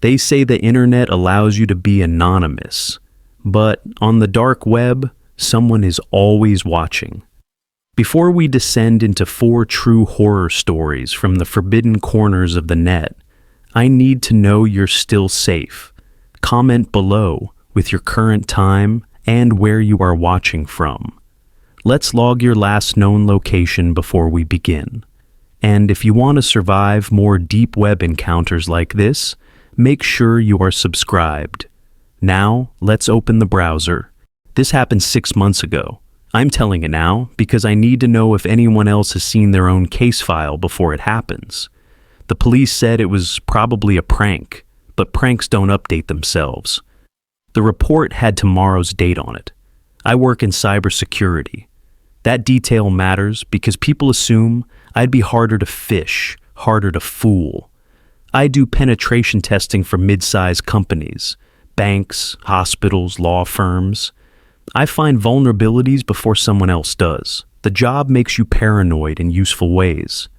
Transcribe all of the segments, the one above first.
They say the internet allows you to be anonymous, but on the dark web, someone is always watching. Before we descend into 4 true horror stories from the forbidden corners of the net, I need to know you're still safe. Comment below with your current time and where you are watching from. Let's log your last known location before we begin. And if you want to survive more deep web encounters like this, make sure you are subscribed. Now, let's open the browser. This happened 6 months ago. I'm telling it now because I need to know if anyone else has seen their own case file before it happens. The police said it was probably a prank, but pranks don't update themselves. The report had tomorrow's date on it. I work in cybersecurity. That detail matters because people assume I'd be harder to phish, harder to fool. I do penetration testing for mid-sized companies, banks, hospitals, law firms. I find vulnerabilities before someone else does. The job makes you paranoid in useful ways.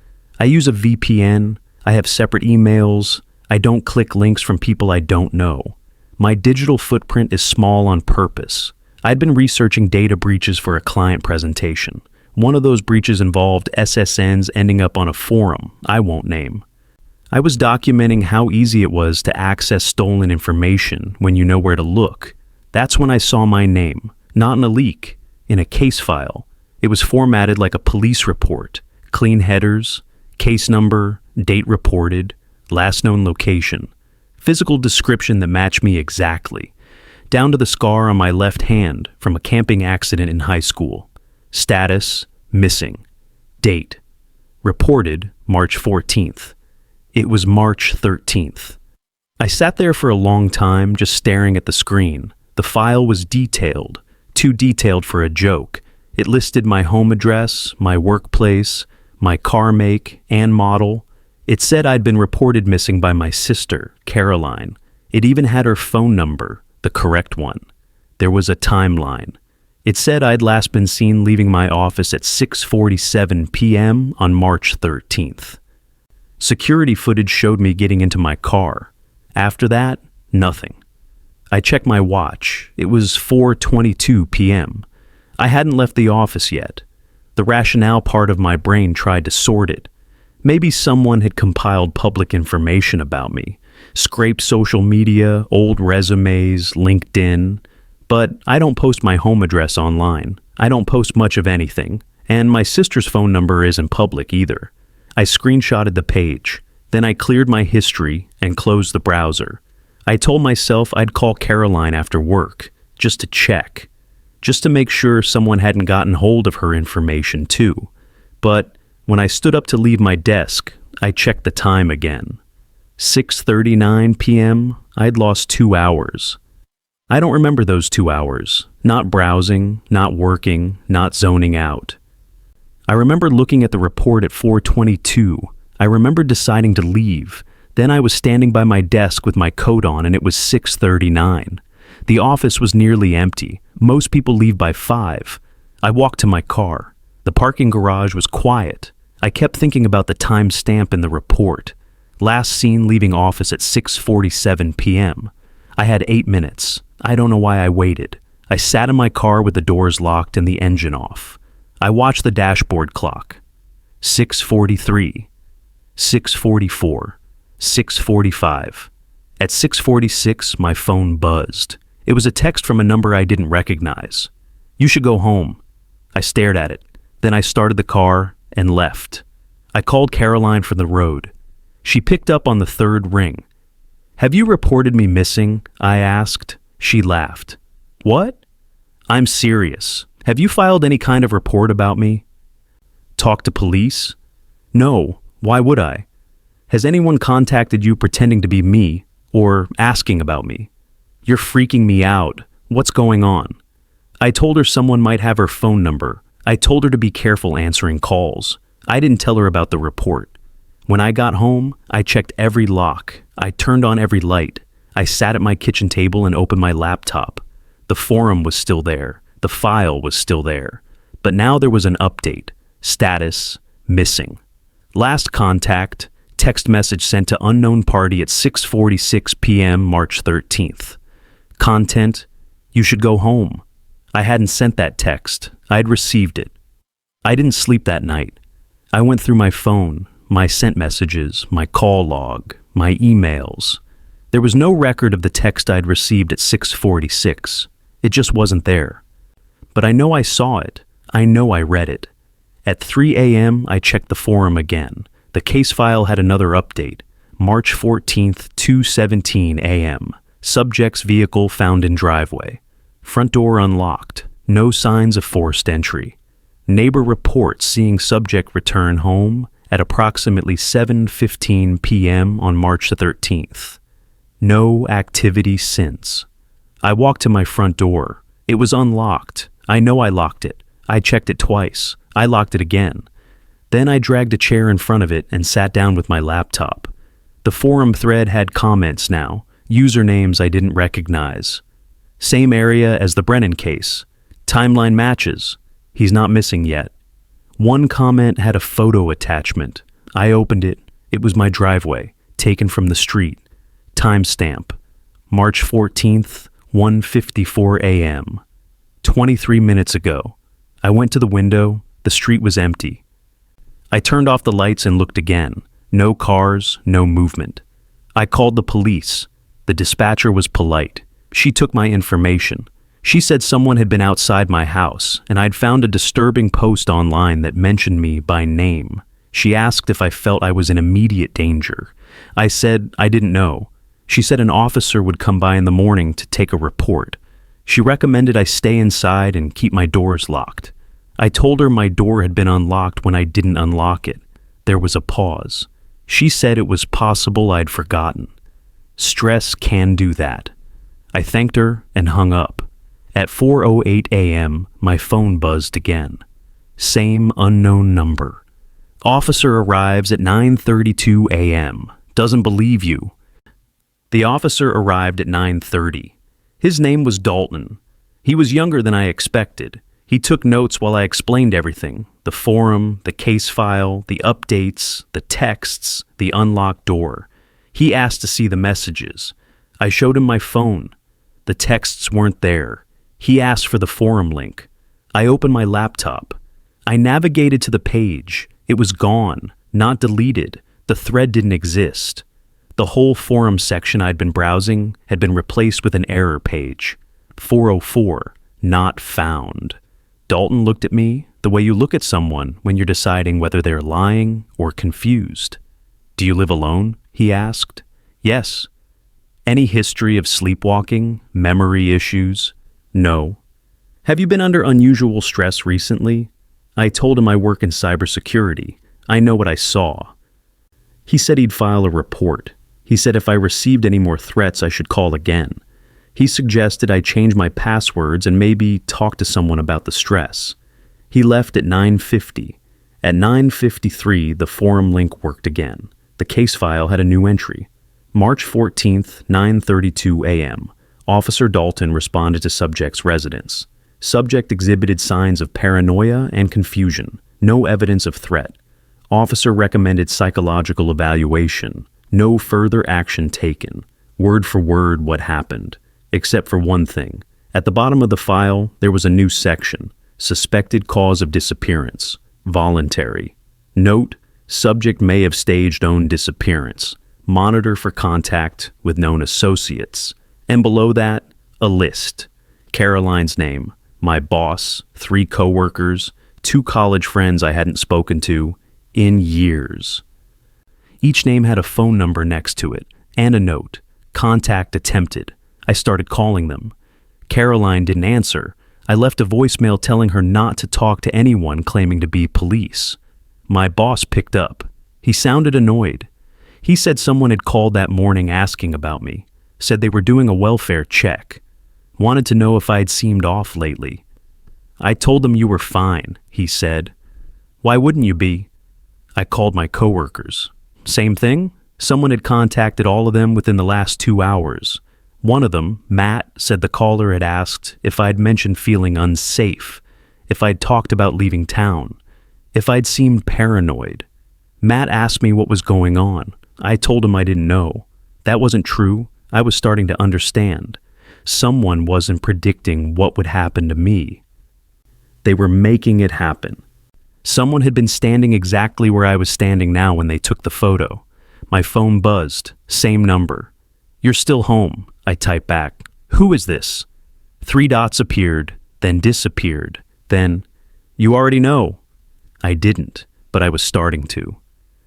I use a VPN, I have separate emails, I don't click links from people I don't know. My digital footprint is small on purpose. I'd been researching data breaches for a client presentation. One of those breaches involved SSNs ending up on a forum I won't name. I was documenting how easy it was to access stolen information when you know where to look. That's when I saw my name, not in a leak, in a case file. It was formatted like a police report, clean headers, case number, date reported, last known location, physical description that matched me exactly, down to the scar on my left hand from a camping accident in high school. Status, missing. Date, reported March 14th. It was March 13th. I sat there for a long time just staring at the screen. The file was detailed, too detailed for a joke. It listed my home address, my workplace, my car make and model. It said I'd been reported missing by my sister, Caroline. It even had her phone number, the correct one. There was a timeline. It said I'd last been seen leaving my office at 6:47 p.m. on March 13th. Security footage showed me getting into my car. After that, nothing. I checked my watch. It was 4:22 p.m. I hadn't left the office yet. The rationale part of my brain tried to sort it. Maybe someone had compiled public information about me, scraped social media, old resumes, LinkedIn. But I don't post my home address online. I don't post much of anything. And my sister's phone number isn't public either. I screenshotted the page. Then I cleared my history and closed the browser. I told myself I'd call Caroline after work, just to check, just to make sure someone hadn't gotten hold of her information too. But when I stood up to leave my desk, I checked the time again. 6:39 p.m., I'd lost 2 hours. I don't remember those 2 hours, not browsing, not working, not zoning out. I remember looking at the report at 4:22. I remember deciding to leave. Then I was standing by my desk with my coat on and it was 6:39. The office was nearly empty. Most people leave by 5. I walked to my car. The parking garage was quiet. I kept thinking about the time stamp in the report. Last seen leaving office at 6:47 p.m. I had 8 minutes. I don't know why I waited. I sat in my car with the doors locked and the engine off. I watched the dashboard clock. 6:43, 6:44, 6:45. At 6:46, my phone buzzed. It was a text from a number I didn't recognize. "You should go home." I stared at it. Then I started the car and left. I called Caroline from the road. She picked up on the 3rd ring. "Have you reported me missing?" I asked. She laughed. "What?" "I'm serious. Have you filed any kind of report about me?" "Talked to police?" "No. Why would I?" "Has anyone contacted you pretending to be me or asking about me?" "You're freaking me out. What's going on?" I told her someone might have her phone number. I told her to be careful answering calls. I didn't tell her about the report. When I got home, I checked every lock. I turned on every light. I sat at my kitchen table and opened my laptop. The forum was still there. The file was still there. But now there was an update. Status, missing. Last contact, Text message sent to unknown party at 6:46 p.m. March 13th. Content: you should go home. I hadn't sent that text. I had received it. I didn't sleep that night. I went through my phone, my sent messages, my call log, my emails. There was no record of the text I'd received at 6:46. It just wasn't there. But I know I saw it. I know I read it. At 3 a.m., I checked the forum again. The case file had another update. March 14th, 2:17 a.m. Subject's vehicle found in driveway. Front door unlocked. No signs of forced entry. Neighbor reports seeing subject return home at approximately 7:15 p.m. on March the 13th. No activity since. I walked to my front door. It was unlocked. I know I locked it. I checked it twice. I locked it again. Then I dragged a chair in front of it and sat down with my laptop. The forum thread had comments now, usernames I didn't recognize. Same area as the Brennan case. Timeline matches. He's not missing yet. One comment had a photo attachment. I opened it. It was my driveway, taken from the street. Timestamp: March 14th, 1:54 a.m. 23 minutes ago. I went to the window. The street was empty. I turned off the lights and looked again. No cars, no movement. I called the police. The dispatcher was polite. She took my information. She said someone had been outside my house, and I'd found a disturbing post online that mentioned me by name. She asked if I felt I was in immediate danger. I said I didn't know. She said an officer would come by in the morning to take a report. She recommended I stay inside and keep my doors locked. I told her my door had been unlocked when I didn't unlock it. There was a pause. She said it was possible I'd forgotten. Stress can do that. I thanked her and hung up. At 4:08 a.m., my phone buzzed again. Same unknown number. Officer arrives at 9:32 a.m. Doesn't believe you. The officer arrived at 9:30. His name was Dalton. He was younger than I expected. He took notes while I explained everything: the forum, the case file, the updates, the texts, the unlocked door. He asked to see the messages. I showed him my phone. The texts weren't there. He asked for the forum link. I opened my laptop. I navigated to the page. It was gone, not deleted. The thread didn't exist. The whole forum section I'd been browsing had been replaced with an error page. 404, not found. Dalton looked at me the way you look at someone when you're deciding whether they're lying or confused. "Do you live alone?" he asked. "Yes." "Any history of sleepwalking, memory issues?" "No." "Have you been under unusual stress recently?" I told him I work in cybersecurity. I know what I saw. He said he'd file a report. He said if I received any more threats, I should call again. He suggested I change my passwords and maybe talk to someone about the stress. He left at 9:50. At 9:53, the forum link worked again. The case file had a new entry. March 14th, 9:32 a.m. Officer Dalton responded to subject's residence. Subject exhibited signs of paranoia and confusion. No evidence of threat. Officer recommended psychological evaluation. No further action taken. Word for word what happened. Except for one thing. At the bottom of the file, there was a new section. Suspected cause of disappearance. Voluntary. Note: subject may have staged own disappearance. Monitor for contact with known associates. And below that, a list. Caroline's name, my boss, 3 coworkers, 2 college friends I hadn't spoken to in years. Each name had a phone number next to it, and a note. Contact attempted. I started calling them. Caroline didn't answer. I left a voicemail telling her not to talk to anyone claiming to be police. My boss picked up. He sounded annoyed. He said someone had called that morning asking about me. Said they were doing a welfare check. Wanted to know if I'd seemed off lately. I told them you were fine, he said. Why wouldn't you be? I called my coworkers. Same thing? Someone had contacted all of them within the last 2 hours. One of them, Matt, said the caller had asked if I'd mentioned feeling unsafe, if I'd talked about leaving town, if I'd seemed paranoid. Matt asked me what was going on. I told him I didn't know. That wasn't true. I was starting to understand. Someone wasn't predicting what would happen to me. They were making it happen. Someone had been standing exactly where I was standing now when they took the photo. My phone buzzed. Same number. "You're still home," I typed back. "Who is this?" 3 dots appeared, then disappeared. Then, "You already know." I didn't, but I was starting to.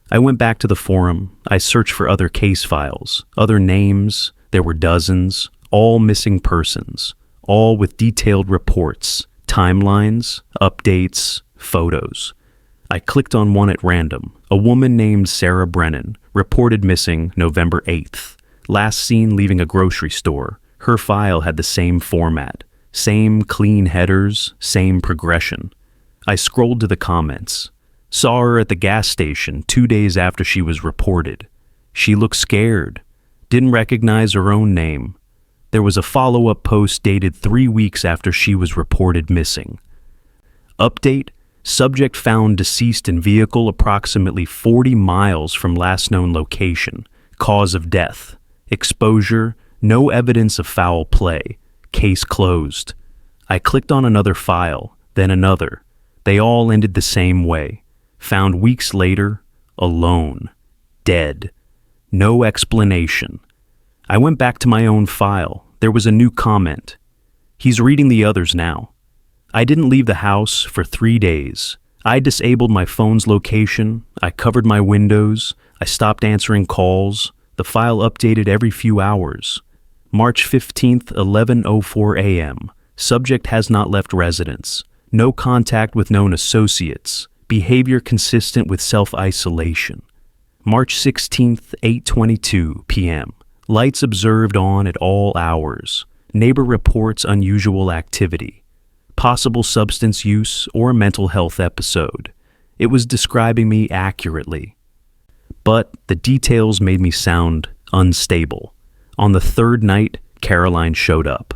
I went back to the forum. I searched for other case files, other names. There were dozens, all missing persons, all with detailed reports, timelines, updates, photos. I clicked on one at random. A woman named Sarah Brennan, reported missing November 8th. Last seen leaving a grocery store. Her file had the same format, same clean headers, same progression. I scrolled to the comments. Saw her at the gas station 2 days after she was reported. She looked scared. Didn't recognize her own name. There was a follow-up post dated 3 weeks after she was reported missing. Update: subject found deceased in vehicle approximately 40 miles from last known location. Cause of death: exposure, no evidence of foul play. Case closed. I clicked on another file, then another. They all ended the same way. Found weeks later, alone, dead. No explanation. I went back to my own file. There was a new comment. He's reading the others now. I didn't leave the house for 3 days. I disabled my phone's location. I covered my windows. I stopped answering calls. The file updated every few hours. March 15th, 11:04 a.m. Subject has not left residence. No contact with known associates. Behavior consistent with self-isolation. March 16th, 8:22 p.m. Lights observed on at all hours. Neighbor reports unusual activity. Possible substance use or mental health episode. It was describing me accurately. But the details made me sound unstable. On the 3rd night, Caroline showed up.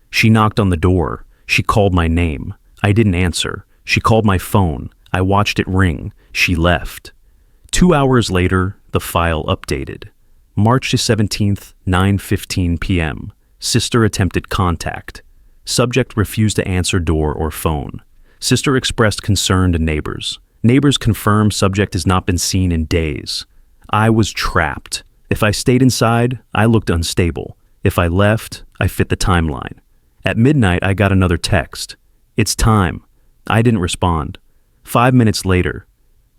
She knocked on the door. She called my name. I didn't answer. She called my phone. I watched it ring. She left. 2 hours later, the file updated. March 17th, 9:15 p.m. Sister attempted contact. Subject refused to answer door or phone. Sister expressed concern to neighbors. Neighbors confirmed subject has not been seen in days. I was trapped. If I stayed inside, I looked unstable. If I left, I fit the timeline. At midnight, I got another text. "It's time." I didn't respond. 5 minutes later,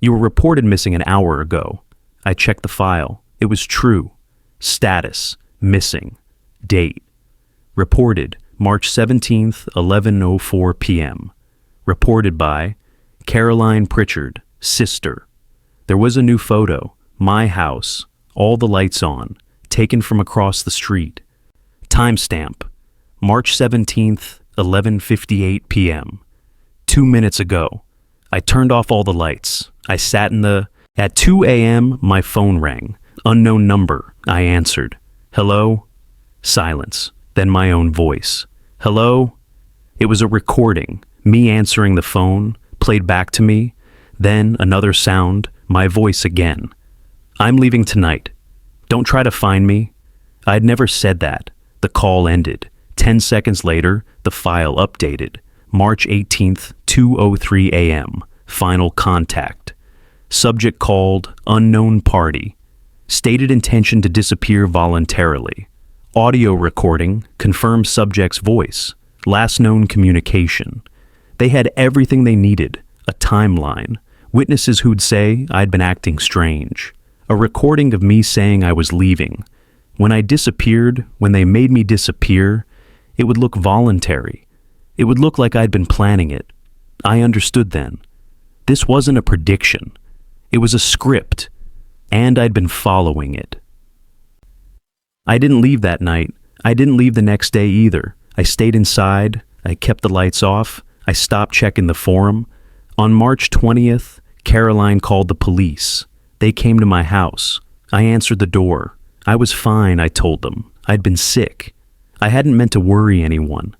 "You were reported missing an hour ago." I checked the file. It was true. Status: missing. Date: reported March 17th, 11:04 p.m. Reported by Caroline Pritchard, sister. There was a new photo. My house. All the lights on. Taken from across the street. Timestamp: March 17th, 11:58 p.m. 2 minutes ago. I turned off all the lights. I sat in the... At 2 a.m., my phone rang. Unknown number. I answered. "Hello?" Silence. Then my own voice. "Hello?" It was a recording. Me answering the phone, played back to me. Then another sound, my voice again. "I'm leaving tonight. Don't try to find me." I'd never said that. The call ended. 10 seconds later, the file updated. March 18th, 2:03 a.m. Final contact. Subject called unknown party. Stated intention to disappear voluntarily. Audio recording confirms subject's voice. Last known communication. They had everything they needed. A timeline. Witnesses who'd say I'd been acting strange. A recording of me saying I was leaving. When I disappeared, when they made me disappear, it would look voluntary. It would look like I'd been planning it. I understood then. This wasn't a prediction. It was a script, and I'd been following it. I didn't leave that night. I didn't leave the next day either. I stayed inside. I kept the lights off. I stopped checking the forum. On March 20th, Caroline called the police. They came to my house. I answered the door. I was fine, I told them. I'd been sick. I hadn't meant to worry anyone.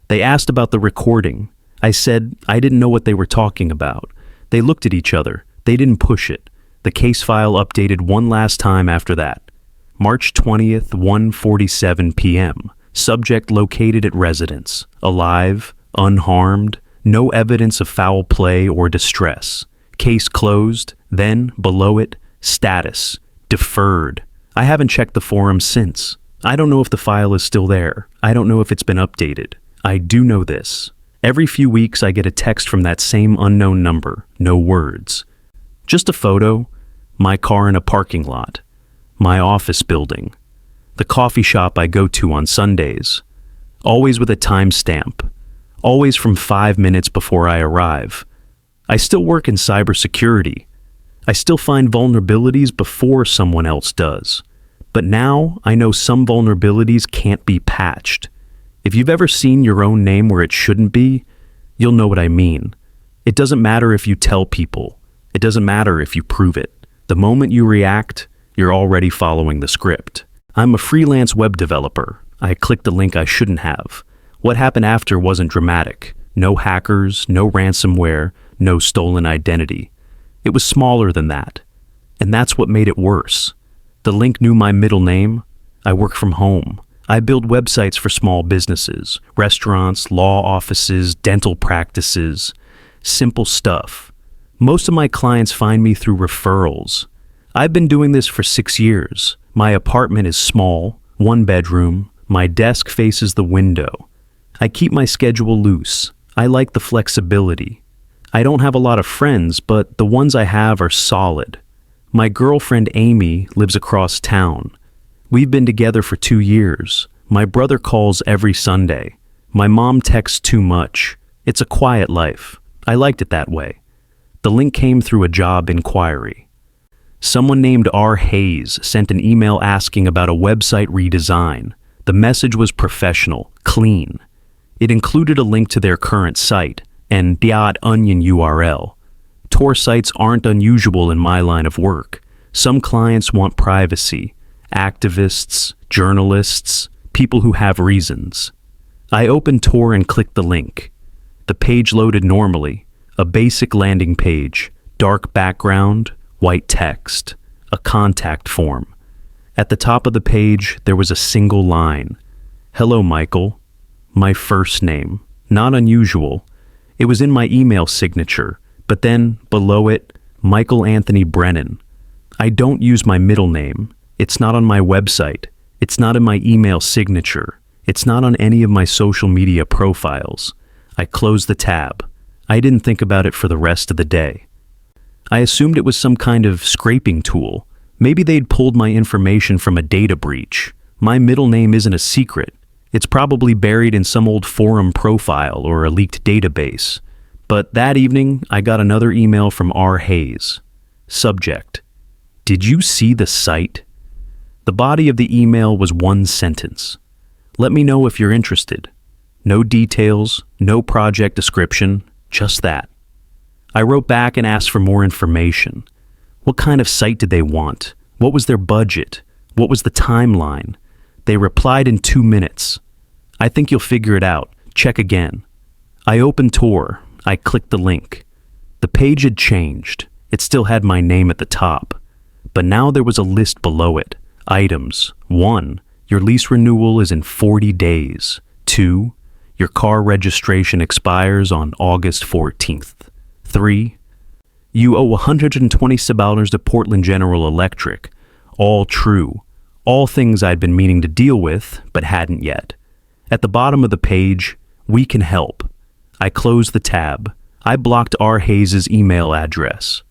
They asked about the recording. I said I didn't know what they were talking about. They looked at each other. They didn't push it. The case file updated one last time after that. March 20th, 1:47 p.m. Subject located at residence. Alive, unharmed, no evidence of foul play or distress. Case closed. Then, below it, status. Deferred. I haven't checked the forum since. I don't know if the file is still there. I don't know if it's been updated. I do know this. Every few weeks I get a text from that same unknown number. No words. Just a photo. My car in a parking lot. My office building. The coffee shop I go to on Sundays. Always with a timestamp. Always from 5 minutes before I arrive. I still work in cybersecurity. I still find vulnerabilities before someone else does. But now I know some vulnerabilities can't be patched. If you've ever seen your own name where it shouldn't be, you'll know what I mean. It doesn't matter if you tell people. It doesn't matter if you prove it. The moment you react, you're already following the script. I'm a freelance web developer. I clicked the link I shouldn't have. What happened after wasn't dramatic. No hackers, no ransomware, no stolen identity. It was smaller than that. And that's what made it worse. The link knew my middle name. I work from home. I build websites for small businesses, restaurants, law offices, dental practices. Simple stuff. Most of my clients find me through referrals. I've been doing this for 6 years. My apartment is small, 1 bedroom. My desk faces the window. I keep my schedule loose. I like the flexibility. I don't have a lot of friends, but the ones I have are solid. My girlfriend Amy lives across town. We've been together for 2 years. My brother calls every Sunday. My mom texts too much. It's a quiet life. I liked it that way. The link came through a job inquiry. Someone named R. Hayes sent an email asking about a website redesign. The message was professional, clean. It included a link to their current site and .onion URL. Tor sites aren't unusual in my line of work. Some clients want privacy. Activists, journalists, people who have reasons. I opened Tor and clicked the link. The page loaded normally. A basic landing page, dark background, white text, a contact form. At the top of the page, there was a single line. Hello, Michael. My first name. Not unusual. It was in my email signature, but then, below it, Michael Anthony Brennan. I don't use my middle name. It's not on my website. It's not in my email signature. It's not on any of my social media profiles. I closed the tab. I didn't think about it for the rest of the day. I assumed it was some kind of scraping tool. Maybe they'd pulled my information from a data breach. My middle name isn't a secret. It's probably buried in some old forum profile or a leaked database. But that evening, I got another email from R. Hayes. Subject: Did you see the site? The body of the email was 1 sentence. Let me know if you're interested. No details, no project description, just that. I wrote back and asked for more information. What kind of site did they want? What was their budget? What was the timeline? They replied in 2 minutes. I think you'll figure it out. Check again. I opened Tor. I clicked the link. The page had changed. It still had my name at the top. But now there was a list below it. Items. 1. Your lease renewal is in 40 days. 2. Your car registration expires on August 14th. 3. You owe $127 to Portland General Electric. All true. All things I'd been meaning to deal with, but hadn't yet. At the bottom of the page, we can help. I closed the tab. I blocked R. Hayes' email address.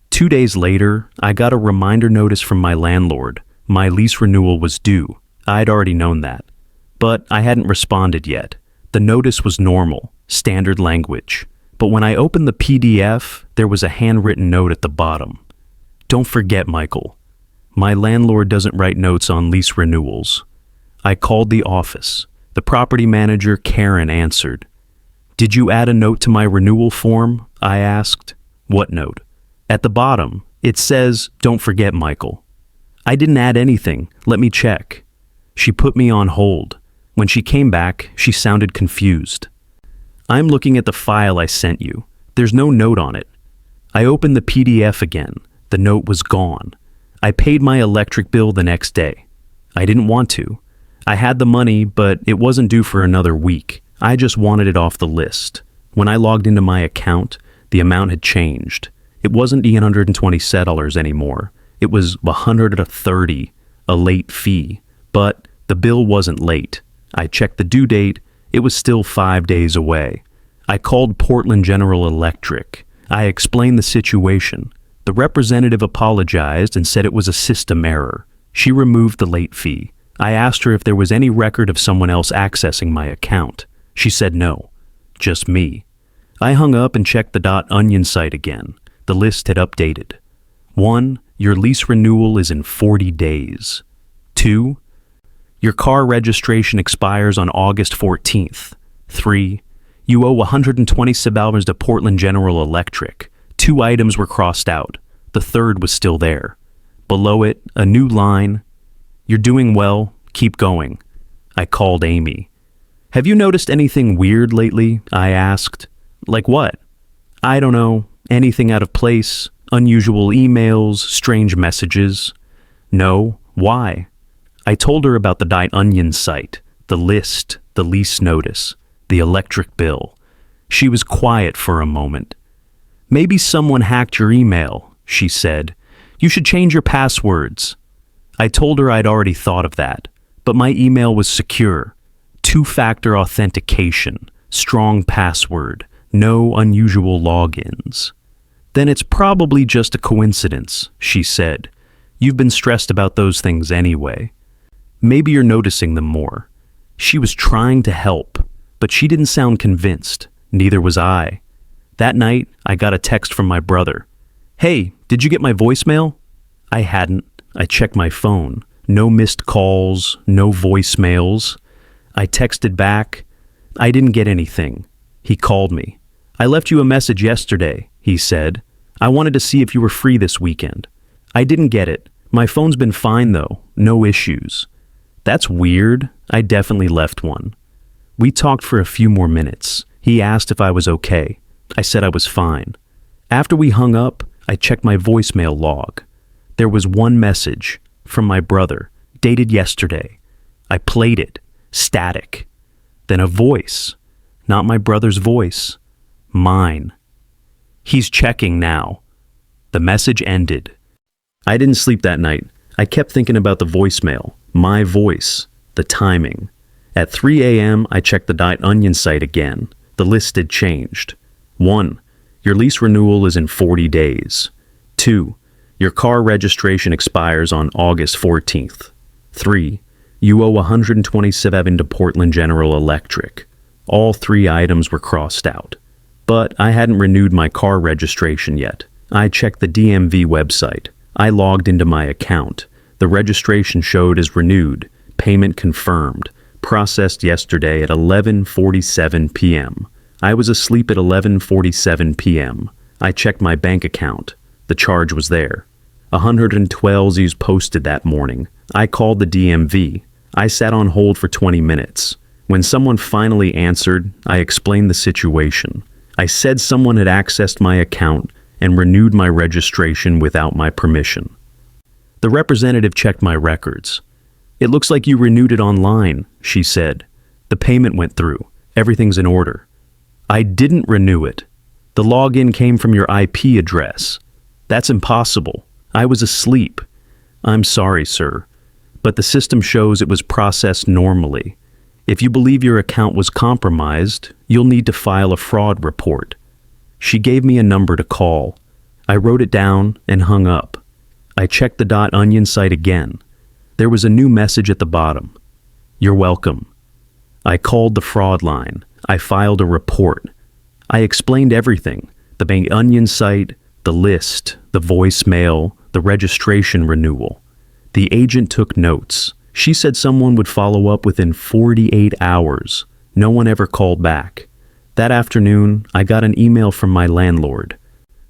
2 days later, I got a reminder notice from my landlord. My lease renewal was due. I'd already known that. But I hadn't responded yet. The notice was normal, standard language. But when I opened the PDF, there was a handwritten note at the bottom. Don't forget, Michael. My landlord doesn't write notes on lease renewals. I called the office. The property manager, Karen, answered. Did you add a note to my renewal form? I asked. What note? At the bottom, it says, don't forget, Michael. I didn't add anything. Let me check. She put me on hold. When she came back, she sounded confused. I'm looking at the file I sent you. There's no note on it. I opened the PDF again. The note was gone. I paid my electric bill the next day. I didn't want to. I had the money, but it wasn't due for another week. I just wanted it off the list. When I logged into my account, the amount had changed. It wasn't $120 anymore. It was $130, a late fee. But the bill wasn't late. I checked the due date. It was still 5 days away. I called Portland General Electric. I explained the situation. The representative apologized and said it was a system error. She removed the late fee. I asked her if there was any record of someone else accessing my account. She said no, just me. I hung up and checked the .onion site again. The list had updated. 1. Your lease renewal is in 40 days. 2. Your car registration expires on August 14th. 3. You owe $127 to Portland General Electric. 2 items were crossed out. The third was still there. Below it, a new line. You're doing well. Keep going. I called Amy. Have you noticed anything weird lately? I asked. Like what? I don't know. Anything out of place? Unusual emails? Strange messages? No. Why? I told her about the .onion site, the list, the lease notice, the electric bill. She was quiet for a moment. Maybe someone hacked your email, she said. You should change your passwords. I told her I'd already thought of that, but my email was secure. 2-factor authentication, strong password, no unusual logins. Then it's probably just a coincidence, she said. You've been stressed about those things anyway. Maybe you're noticing them more. She was trying to help, but she didn't sound convinced. Neither was I. That night, I got a text from my brother. Hey, did you get my voicemail? I hadn't. I checked my phone. No missed calls, no voicemails. I texted back. I didn't get anything. He called me. I left you a message yesterday, he said. I wanted to see if you were free this weekend. I didn't get it. My phone's been fine though. No issues. That's weird. I definitely left one. We talked for a few more minutes. He asked if I was okay. I said I was fine. After we hung up, I checked my voicemail log. There was one message from my brother, dated yesterday. I played it, static. Then a voice, not my brother's voice, mine. He's checking now. The message ended. I didn't sleep that night. I kept thinking about the voicemail, my voice, the timing. At 3 a.m., I checked the .onion site again. The list had changed. 1. Your lease renewal is in 40 days. 2. Your car registration expires on August 14th. 3. You owe $127 to Portland General Electric. All 3 items were crossed out. But I hadn't renewed my car registration yet. I checked the DMV website. I logged into my account. The registration showed as renewed. Payment confirmed. Processed yesterday at 11:47 p.m. I was asleep at 11:47 p.m. I checked my bank account. The charge was there. 112 Z's posted that morning. I called the DMV. I sat on hold for 20 minutes. When someone finally answered, I explained the situation. I said someone had accessed my account and renewed my registration without my permission. The representative checked my records. It looks like you renewed it online, she said. The payment went through. Everything's in order. I didn't renew it. The login came from your IP address. That's impossible. I was asleep. I'm sorry, sir, but the system shows it was processed normally. If you believe your account was compromised, you'll need to file a fraud report. She gave me a number to call. I wrote it down and hung up. I checked the .onion site again. There was a new message at the bottom. You're welcome. I called the fraud line. I filed a report. I explained everything. The .onion site, the list, the voicemail, the registration renewal. The agent took notes. She said someone would follow up within 48 hours. No one ever called back. That afternoon, I got an email from my landlord.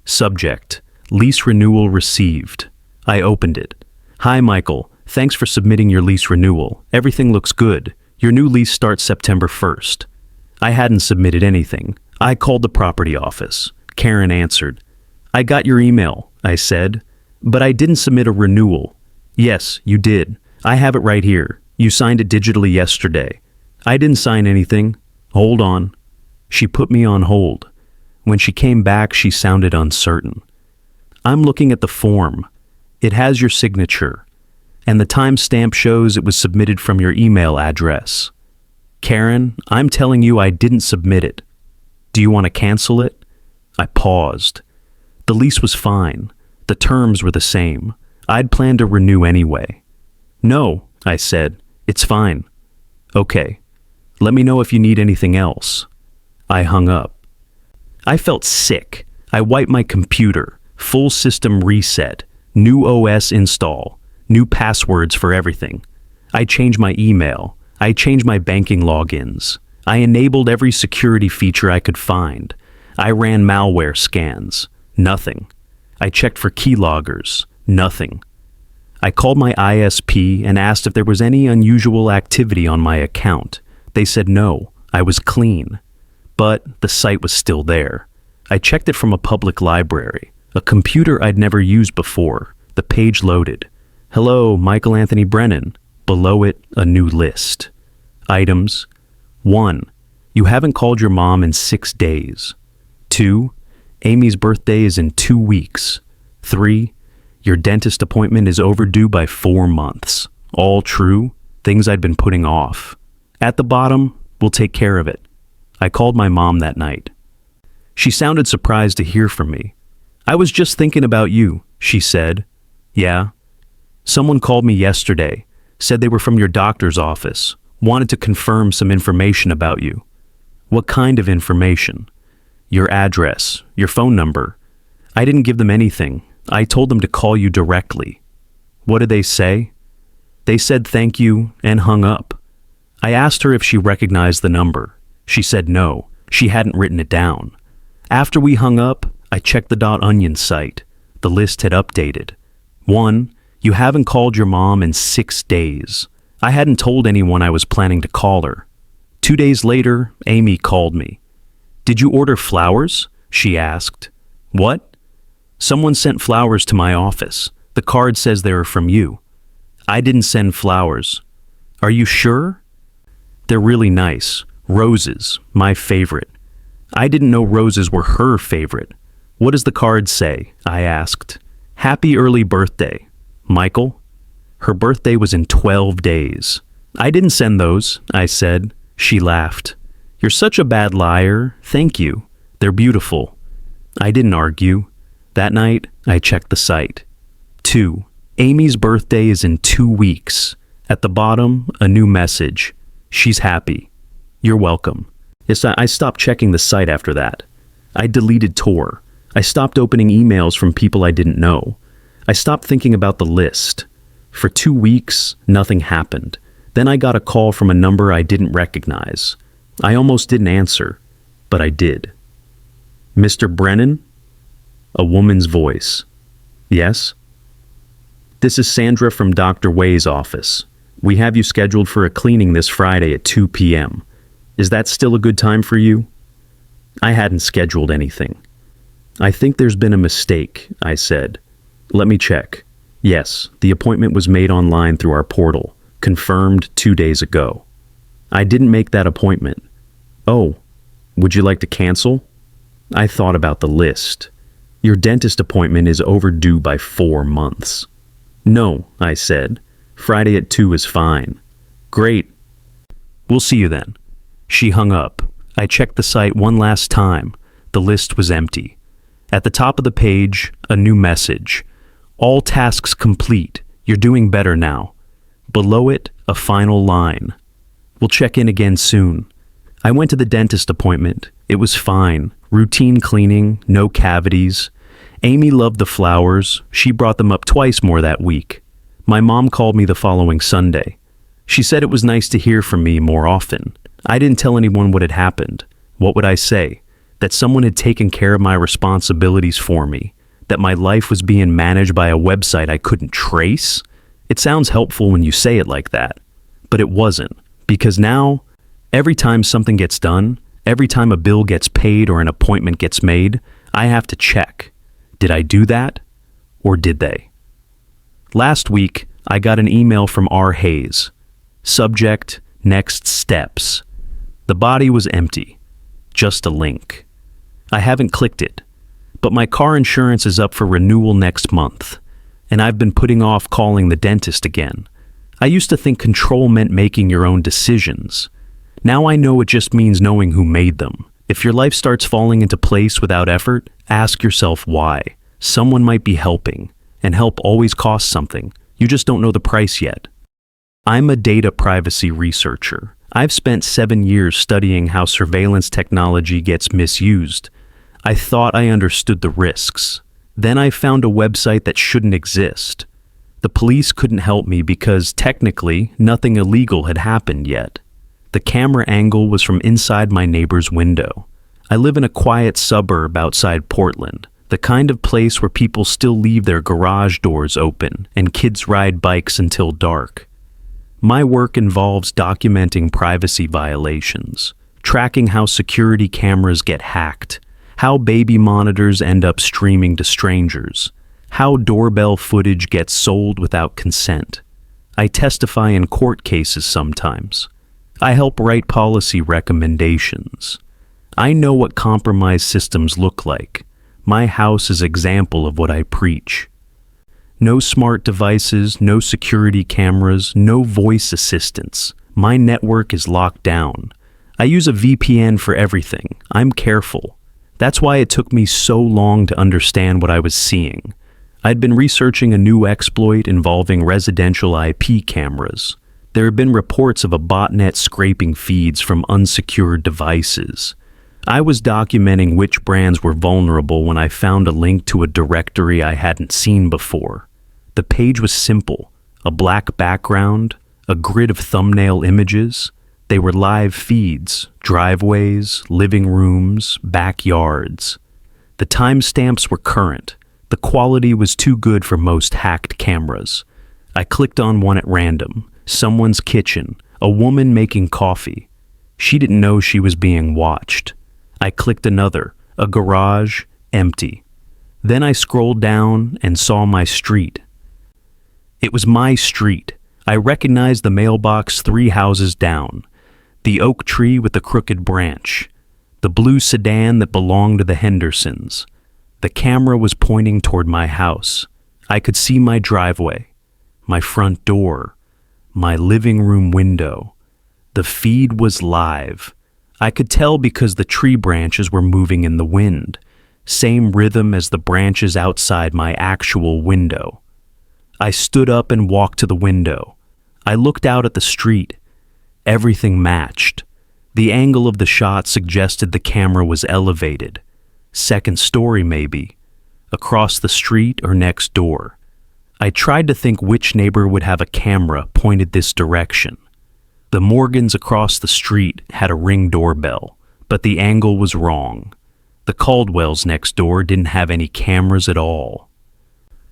Subject: lease renewal received. I opened it. Hi, Michael. Thanks for submitting your lease renewal. Everything looks good. Your new lease starts September 1st. I hadn't submitted anything. I called the property office. Karen answered. I got your email, I said. But I didn't submit a renewal. Yes, you did. I have it right here. You signed it digitally yesterday. I didn't sign anything. Hold on. She put me on hold. When she came back, she sounded uncertain. I'm looking at the form. It has your signature, and the timestamp shows it was submitted from your email address. Karen, I'm telling you I didn't submit it. Do you want to cancel it? I paused. The lease was fine. The terms were the same. I'd planned to renew anyway. No, I said. It's fine. Okay. Let me know if you need anything else. I hung up. I felt sick. I wiped my computer. Full system reset. New OS install. New passwords for everything. I changed my email. I changed my banking logins. I enabled every security feature I could find. I ran malware scans. Nothing. I checked for keyloggers. Nothing. I called my ISP and asked if there was any unusual activity on my account. They said no, I was clean. But the site was still there. I checked it from a public library, a computer I'd never used before. The page loaded. Hello, Michael Anthony Brennan. Below it, a new list. Items. 1. You haven't called your mom in 6 days. 2. Amy's birthday is in 2 weeks. 3. Your dentist appointment is overdue by 4 months. All true, things I'd been putting off. At the bottom, we'll take care of it. I called my mom that night. She sounded surprised to hear from me. I was just thinking about you, she said. Yeah. Someone called me yesterday, said they were from your doctor's office, wanted to confirm some information about you. What kind of information? Your address, your phone number. I didn't give them anything. I told them to call you directly. What did they say? They said thank you and hung up. I asked her if she recognized the number. She said no, she hadn't written it down. After we hung up, I checked the .onion site. The list had updated. 1. You haven't called your mom in 6 days. I hadn't told anyone I was planning to call her. 2 days later, Amy called me. Did you order flowers? She asked. What? Someone sent flowers to my office. The card says they were from you. I didn't send flowers. Are you sure? They're really nice. Roses, my favorite. I didn't know roses were her favorite. What does the card say? I asked. Happy early birthday. Michael? Her birthday was in 12 days. I didn't send those, I said. She laughed. You're such a bad liar. Thank you. They're beautiful. I didn't argue. That night, I checked the site. 2. Amy's birthday is in 2 weeks. At the bottom, a new message. She's happy. You're welcome. Yes, I stopped checking the site after that. I deleted Tor. I stopped opening emails from people I didn't know. I stopped thinking about the list. For 2 weeks, nothing happened. Then I got a call from a number I didn't recognize. I almost didn't answer, but I did. Mr. Brennan? A woman's voice. Yes? This is Sandra from Dr. Way's office. We have you scheduled for a cleaning this Friday at 2 p.m. Is that still a good time for you? I hadn't scheduled anything. I think there's been a mistake, I said. Let me check. Yes, the appointment was made online through our portal, confirmed 2 days ago. I didn't make that appointment. Oh, would you like to cancel? I thought about the list. Your dentist appointment is overdue by 4 months. No, I said. Friday at 2 is fine. Great. We'll see you then. She hung up. I checked the site one last time. The list was empty. At the top of the page, a new message. All tasks complete. You're doing better now. Below it, a final line. We'll check in again soon. I went to the dentist appointment. It was fine. Routine cleaning, no cavities. Amy loved the flowers. She brought them up twice more that week. My mom called me the following Sunday. She said it was nice to hear from me more often. I didn't tell anyone what had happened. What would I say? That someone had taken care of my responsibilities for me? That my life was being managed by a website I couldn't trace? It sounds helpful when you say it like that. But it wasn't. Because now, every time something gets done, every time a bill gets paid or an appointment gets made, I have to check. Did I do that? Or did they? Last week, I got an email from R. Hayes. Subject, next steps. The body was empty. Just a link. I haven't clicked it, but my car insurance is up for renewal next month, and I've been putting off calling the dentist again. I used to think control meant making your own decisions. Now I know it just means knowing who made them. If your life starts falling into place without effort, ask yourself why. Someone might be helping, and help always costs something. You just don't know the price yet. I'm a data privacy researcher. I've spent 7 years studying how surveillance technology gets misused. I thought I understood the risks. Then I found a website that shouldn't exist. The police couldn't help me because, technically, nothing illegal had happened yet. The camera angle was from inside my neighbor's window. I live in a quiet suburb outside Portland, the kind of place where people still leave their garage doors open and kids ride bikes until dark. My work involves documenting privacy violations, tracking how security cameras get hacked, how baby monitors end up streaming to strangers, how doorbell footage gets sold without consent. I testify in court cases sometimes. I help write policy recommendations. I know what compromised systems look like. My house is an example of what I preach. No smart devices, no security cameras, no voice assistants. My network is locked down. I use a VPN for everything. I'm careful. That's why it took me so long to understand what I was seeing. I'd been researching a new exploit involving residential IP cameras. There had been reports of a botnet scraping feeds from unsecured devices. I was documenting which brands were vulnerable when I found a link to a directory I hadn't seen before. The page was simple, a black background, a grid of thumbnail images. They were live feeds, driveways, living rooms, backyards. The timestamps were current. The quality was too good for most hacked cameras. I clicked on one at random. Someone's kitchen, a woman making coffee. She didn't know she was being watched. I clicked another, a garage, empty. Then I scrolled down and saw my street. It was my street. I recognized the mailbox 3 houses down, the oak tree with the crooked branch, the blue sedan that belonged to the Hendersons. The camera was pointing toward my house. I could see my driveway, my front door, my living room window. The feed was live. I could tell because the tree branches were moving in the wind, same rhythm as the branches outside my actual window. I stood up and walked to the window. I looked out at the street. Everything matched. The angle of the shot suggested the camera was elevated. Second story, maybe. Across the street or next door. I tried to think which neighbor would have a camera pointed this direction. The Morgans across the street had a Ring doorbell, but the angle was wrong. The Caldwells next door didn't have any cameras at all.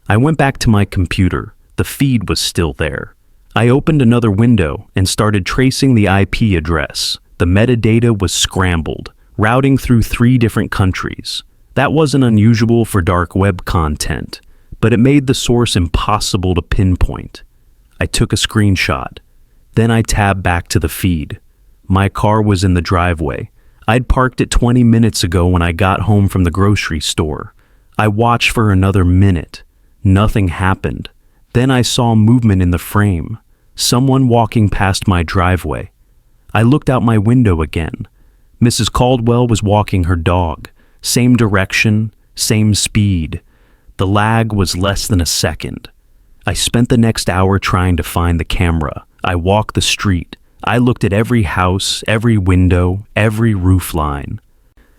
I went back to my computer. The feed was still there. I opened another window and started tracing the IP address. The metadata was scrambled, routing through 3 different countries. That wasn't unusual for dark web content, but it made the source impossible to pinpoint. I took a screenshot. Then I tabbed back to the feed. My car was in the driveway. I'd parked it 20 minutes ago when I got home from the grocery store. I watched for another minute. Nothing happened. Then I saw movement in the frame. Someone walking past my driveway. I looked out my window again. Mrs. Caldwell was walking her dog. Same direction, same speed. The lag was less than a second. I spent the next hour trying to find the camera. I walked the street. I looked at every house, every window, every roof line.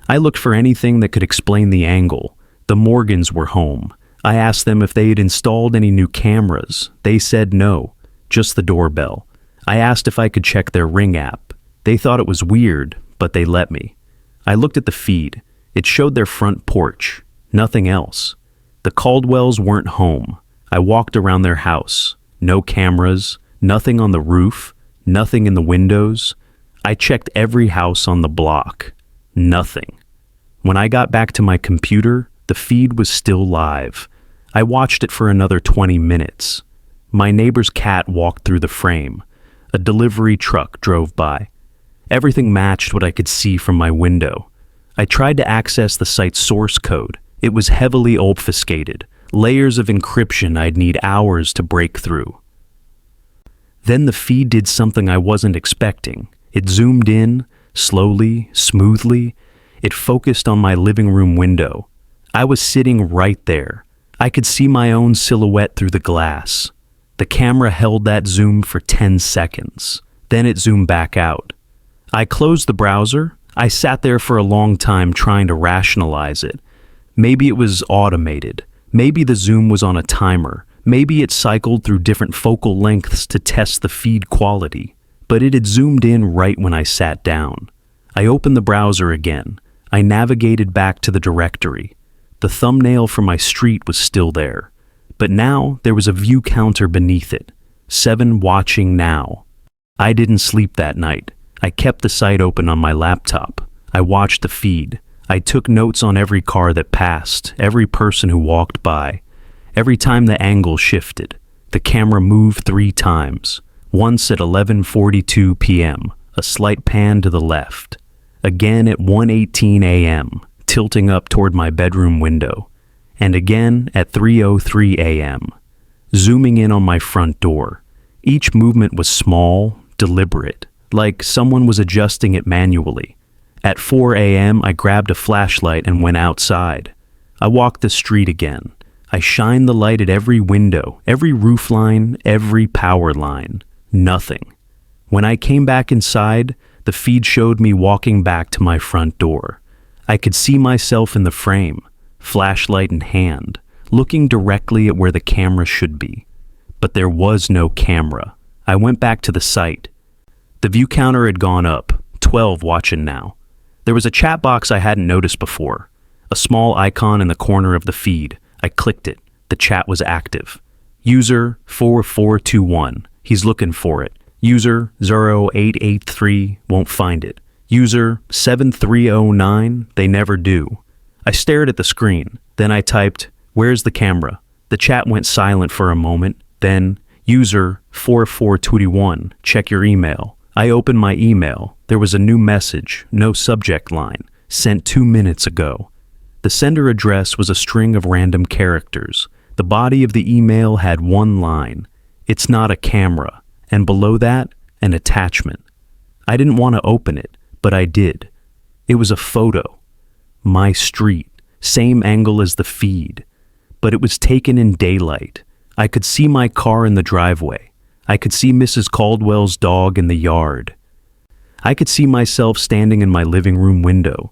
I looked for anything that could explain the angle. The Morgans were home. I asked them if they had installed any new cameras. They said no, just the doorbell. I asked if I could check their Ring app. They thought it was weird, but they let me. I looked at the feed. It showed their front porch. Nothing else. The Caldwells weren't home. I walked around their house. No cameras, nothing on the roof, nothing in the windows. I checked every house on the block. Nothing. When I got back to my computer, the feed was still live. I watched it for another 20 minutes. My neighbor's cat walked through the frame. A delivery truck drove by. Everything matched what I could see from my window. I tried to access the site's source code. It was heavily obfuscated, layers of encryption I'd need hours to break through. Then the feed did something I wasn't expecting. It zoomed in, slowly, smoothly. It focused on my living room window. I was sitting right there. I could see my own silhouette through the glass. The camera held that zoom for 10 seconds. Then it zoomed back out. I closed the browser. I sat there for a long time trying to rationalize it. Maybe it was automated. Maybe the zoom was on a timer. Maybe it cycled through different focal lengths to test the feed quality. But it had zoomed in right when I sat down. I opened the browser again. I navigated back to the directory. The thumbnail for my street was still there. But now there was a view counter beneath it. 7 watching now. I didn't sleep that night. I kept the site open on my laptop. I watched the feed. I took notes on every car that passed, every person who walked by. Every time the angle shifted, the camera moved 3 times. Once at 11:42 p.m., a slight pan to the left. Again at 1:18 a.m., tilting up toward my bedroom window. And again at 3:03 a.m., zooming in on my front door. Each movement was small, deliberate, like someone was adjusting it manually. At 4 a.m., I grabbed a flashlight and went outside. I walked the street again. I shined the light at every window, every roofline, every power line. Nothing. When I came back inside, the feed showed me walking back to my front door. I could see myself in the frame, flashlight in hand, looking directly at where the camera should be. But there was no camera. I went back to the site. The view counter had gone up, 12 watching now. There was a chat box I hadn't noticed before, a small icon in the corner of the feed. I clicked it. The chat was active. User 4421. He's looking for it. User 0883 won't find it. User 7309, they never do. I stared at the screen. Then I typed, "Where's the camera?" The chat went silent for a moment. Then, user 4421, check your email. I opened my email. There was a new message, no subject line, sent 2 minutes ago. The sender address was a string of random characters. The body of the email had one line, "It's not a camera," and below that, an attachment. I didn't want to open it, but I did. It was a photo. My street, same angle as the feed, but it was taken in daylight. I could see my car in the driveway. I could see Mrs. Caldwell's dog in the yard. I could see myself standing in my living room window.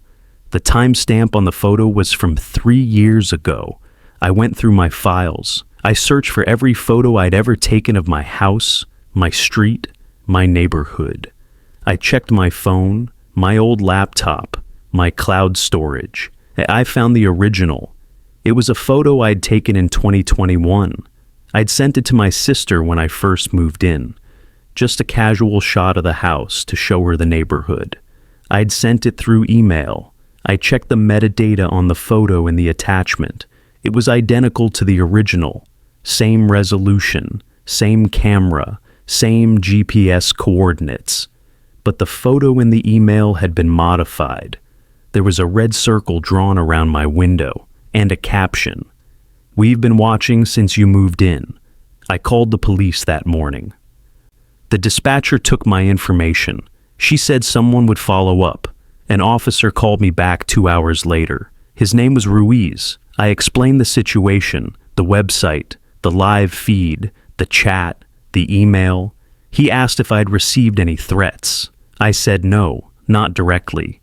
The timestamp on the photo was from 3 years ago. I went through my files. I searched for every photo I'd ever taken of my house, my street, my neighborhood. I checked my phone, my old laptop, my cloud storage. I found the original. It was a photo I'd taken in 2021. I'd sent it to my sister when I first moved in. Just a casual shot of the house to show her the neighborhood. I'd sent it through email. I checked the metadata on the photo in the attachment. It was identical to the original. Same resolution, same camera, same GPS coordinates. But the photo in the email had been modified. There was a red circle drawn around my window, and a caption. "We've been watching since you moved in." I called the police that morning. The dispatcher took my information. She said someone would follow up. An officer called me back 2 hours later. His name was Ruiz. I explained the situation, the website, the live feed, the chat, the email. He asked if I'd received any threats. I said no, not directly.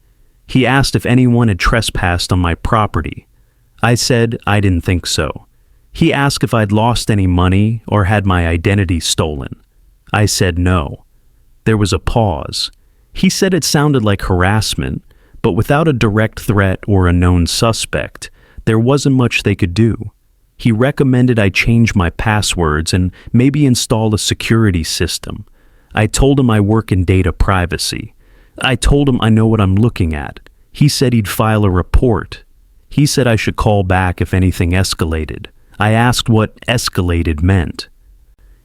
He asked if anyone had trespassed on my property. I said I didn't think so. He asked if I'd lost any money or had my identity stolen. I said no. There was a pause. He said it sounded like harassment, but without a direct threat or a known suspect, there wasn't much they could do. He recommended I change my passwords and maybe install a security system. I told him I work in data privacy. I told him I know what I'm looking at. He said he'd file a report. He said I should call back if anything escalated. I asked what escalated meant.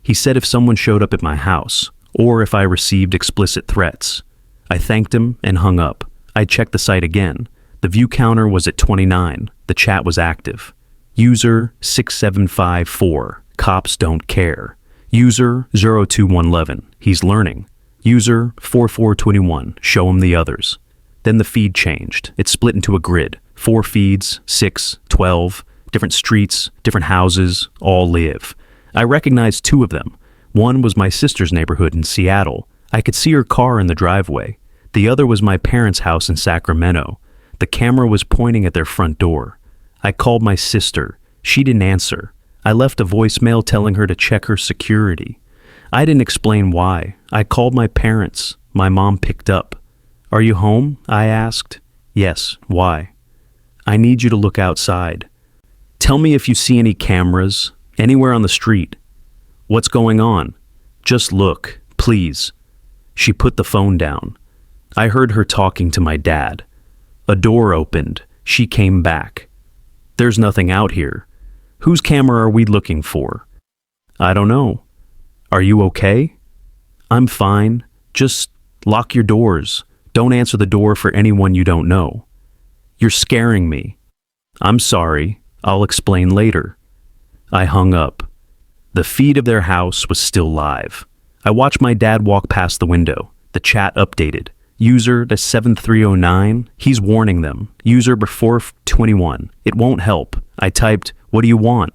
He said if someone showed up at my house, or if I received explicit threats. I thanked him and hung up. I checked the site again. The view counter was at 29. The chat was active. User 6754, cops don't care. User 02111, he's learning. User 4421, show him the others. Then the feed changed. It split into a grid. 4 feeds, 6, 12, different streets, different houses, all live. I recognized 2 of them. One was my sister's neighborhood in Seattle. I could see her car in the driveway. The other was my parents' house in Sacramento. The camera was pointing at their front door. I called my sister. She didn't answer. I left a voicemail telling her to check her security. I didn't explain why. I called my parents. My mom picked up. "Are you home?" I asked. "Yes, why?" "I need you to look outside. Tell me if you see any cameras, anywhere on the street." "What's going on?" "Just look, please." She put the phone down. I heard her talking to my dad. A door opened. She came back. "There's nothing out here. Whose camera are we looking for?" "I don't know." "Are you okay?" "I'm fine. Just lock your doors. Don't answer the door for anyone you don't know." "You're scaring me." "I'm sorry. I'll explain later." I hung up. The feed of their house was still live. I watched my dad walk past the window. The chat updated. User to 7309, he's warning them. User before 21, it won't help. I typed, "What do you want?"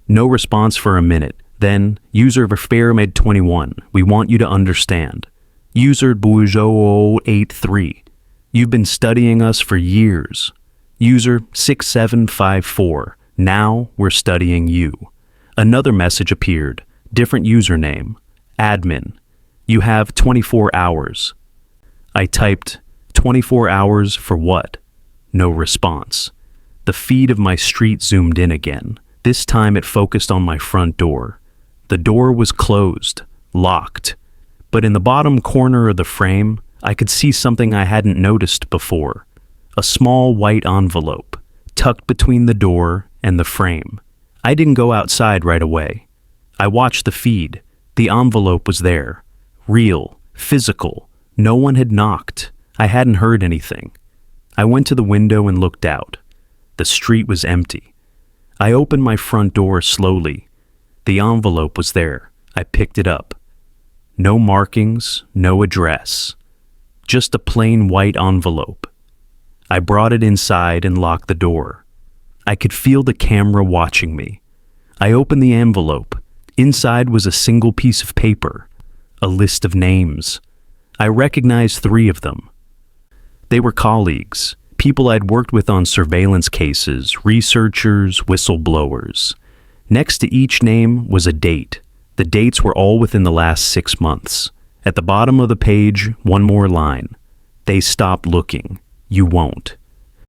No response for a minute. Then, user before mid 21, we want you to understand. User Bujo83, you've been studying us for years. User 6754, now we're studying you. Another message appeared, different username, admin. You have 24 hours. I typed, 24 hours for what? No response. The feed of my street zoomed in again. This time it focused on my front door. The door was closed, locked. But in the bottom corner of the frame, I could see something I hadn't noticed before. A small white envelope, tucked between the door and the frame. I didn't go outside right away. I watched the feed. The envelope was there. Real, physical. No one had knocked. I hadn't heard anything. I went to the window and looked out. The street was empty. I opened my front door slowly. The envelope was there. I picked it up. No markings, no address. Just a plain white envelope. I brought it inside and locked the door. I could feel the camera watching me. I opened the envelope. Inside was a single piece of paper. A list of names. I recognized 3 of them. They were colleagues, people I'd worked with on surveillance cases, researchers, whistleblowers. Next to each name was a date. The dates were all within the last 6 months. At the bottom of the page, one more line. They stopped looking. You won't.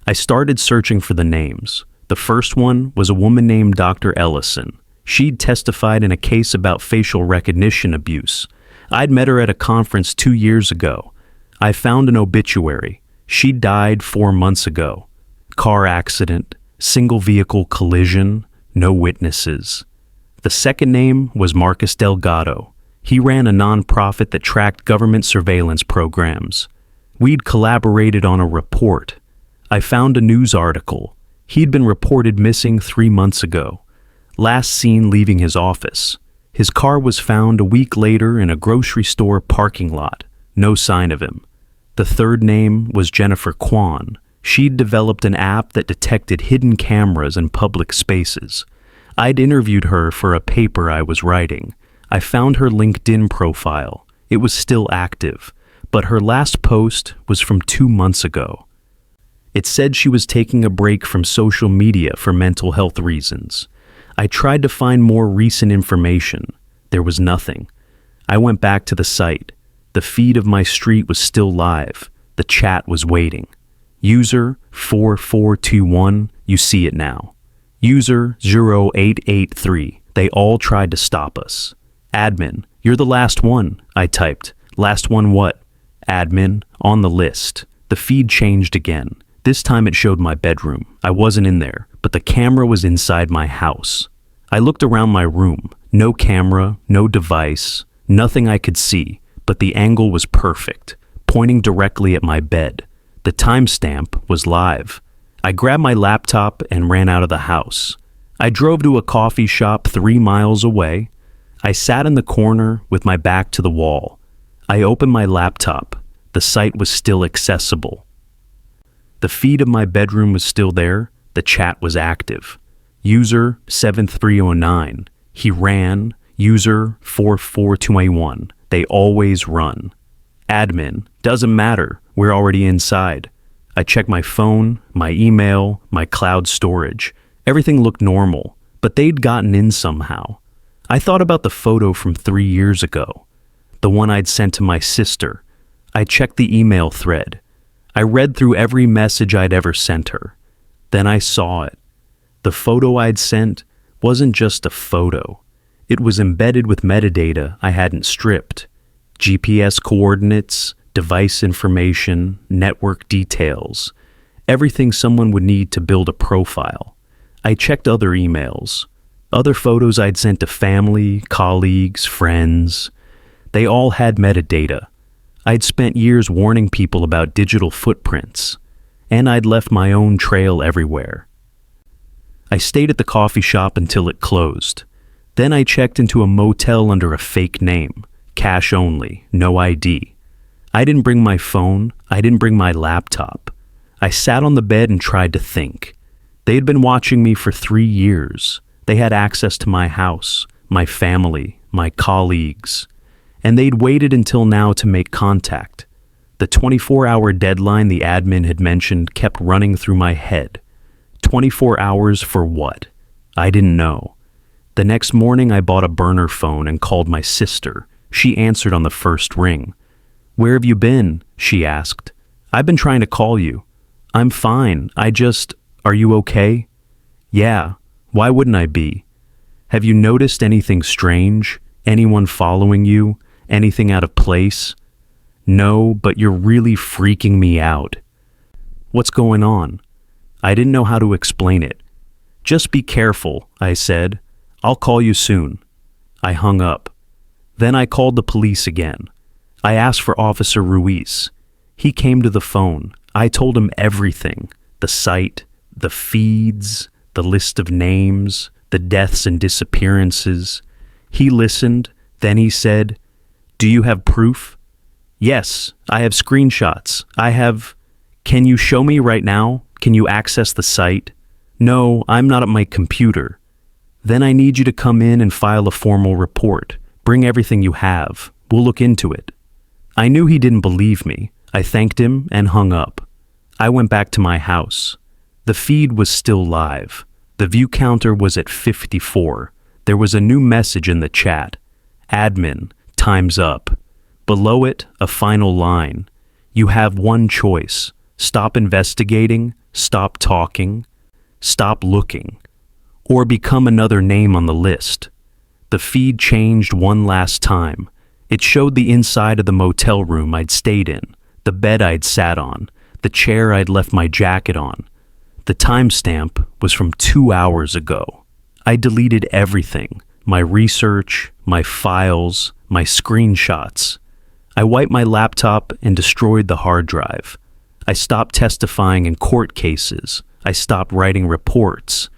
I started searching for the names. The first one was a woman named Dr. Ellison. She'd testified in a case about facial recognition abuse. I'd met her at a conference 2 years ago. I found an obituary. She died 4 months ago. Car accident, single vehicle collision, no witnesses. The second name was Marcus Delgado. He ran a nonprofit that tracked government surveillance programs. We'd collaborated on a report. I found a news article. He'd been reported missing 3 months ago. Last seen leaving his office. His car was found a week later in a grocery store parking lot. No sign of him. The third name was Jennifer Kwan. She'd developed an app that detected hidden cameras in public spaces. I'd interviewed her for a paper I was writing. I found her LinkedIn profile. It was still active, but her last post was from 2 months ago. It said she was taking a break from social media for mental health reasons. I tried to find more recent information. There was nothing. I went back to the site. The feed of my street was still live. The chat was waiting. User 4421, you see it now. User 0883, they all tried to stop us. Admin, you're the last one, I typed. Last one what? Admin, on the list. The feed changed again. This time it showed my bedroom. I wasn't in there, but the camera was inside my house. I looked around my room. No camera, no device, nothing I could see, but the angle was perfect, pointing directly at my bed. The timestamp was live. I grabbed my laptop and ran out of the house. I drove to a coffee shop 3 miles away. I sat in the corner with my back to the wall. I opened my laptop. The site was still accessible. The feed of my bedroom was still there. The chat was active. User 7309. He ran. User 44281. They always run. Admin. Doesn't matter. We're already inside. I checked my phone, my email, my cloud storage. Everything looked normal, but they'd gotten in somehow. I thought about the photo from 3 years ago, the one I'd sent to my sister. I checked the email thread. I read through every message I'd ever sent her. Then I saw it. The photo I'd sent wasn't just a photo. It was embedded with metadata I hadn't stripped. GPS coordinates, device information, network details, everything someone would need to build a profile. I checked other emails, other photos I'd sent to family, colleagues, friends. They all had metadata. I'd spent years warning people about digital footprints, and I'd left my own trail everywhere. I stayed at the coffee shop until it closed. Then I checked into a motel under a fake name, cash only, no ID. I didn't bring my phone. I didn't bring my laptop. I sat on the bed and tried to think. They had been watching me for 3 years. They had access to my house, my family, my colleagues, and they'd waited until now to make contact. The 24-hour deadline the admin had mentioned kept running through my head. 24 hours for what? I didn't know. The next morning I bought a burner phone and called my sister. She answered on the first ring. "Where have you been?" she asked. "I've been trying to call you." "I'm fine. Are you okay?" "Yeah. Why wouldn't I be?" "Have you noticed anything strange? Anyone following you? Anything out of place?" "No, but you're really freaking me out." "What's going on?" I didn't know how to explain it. "Just be careful," I said. "I'll call you soon." I hung up. Then I called the police again. I asked for Officer Ruiz. He came to the phone. I told him everything. The site, the feeds, the list of names, the deaths and disappearances. He listened. Then he said, "Do you have proof?" "Yes, I have screenshots. Can you show me right now? Can you access the site?" "No, I'm not at my computer." "Then I need you to come in and file a formal report. Bring everything you have. We'll look into it." I knew he didn't believe me. I thanked him and hung up. I went back to my house. The feed was still live. The view counter was at 54. There was a new message in the chat. "Admin, time's up." Below it, a final line. "You have one choice. Stop investigating, stop talking, stop looking, or become another name on the list." The feed changed one last time. It showed the inside of the motel room I'd stayed in, the bed I'd sat on, the chair I'd left my jacket on. The timestamp was from 2 hours ago. I deleted everything, my research, my files, my screenshots. I wiped my laptop and destroyed the hard drive. I stopped testifying in court cases. I stopped writing reports.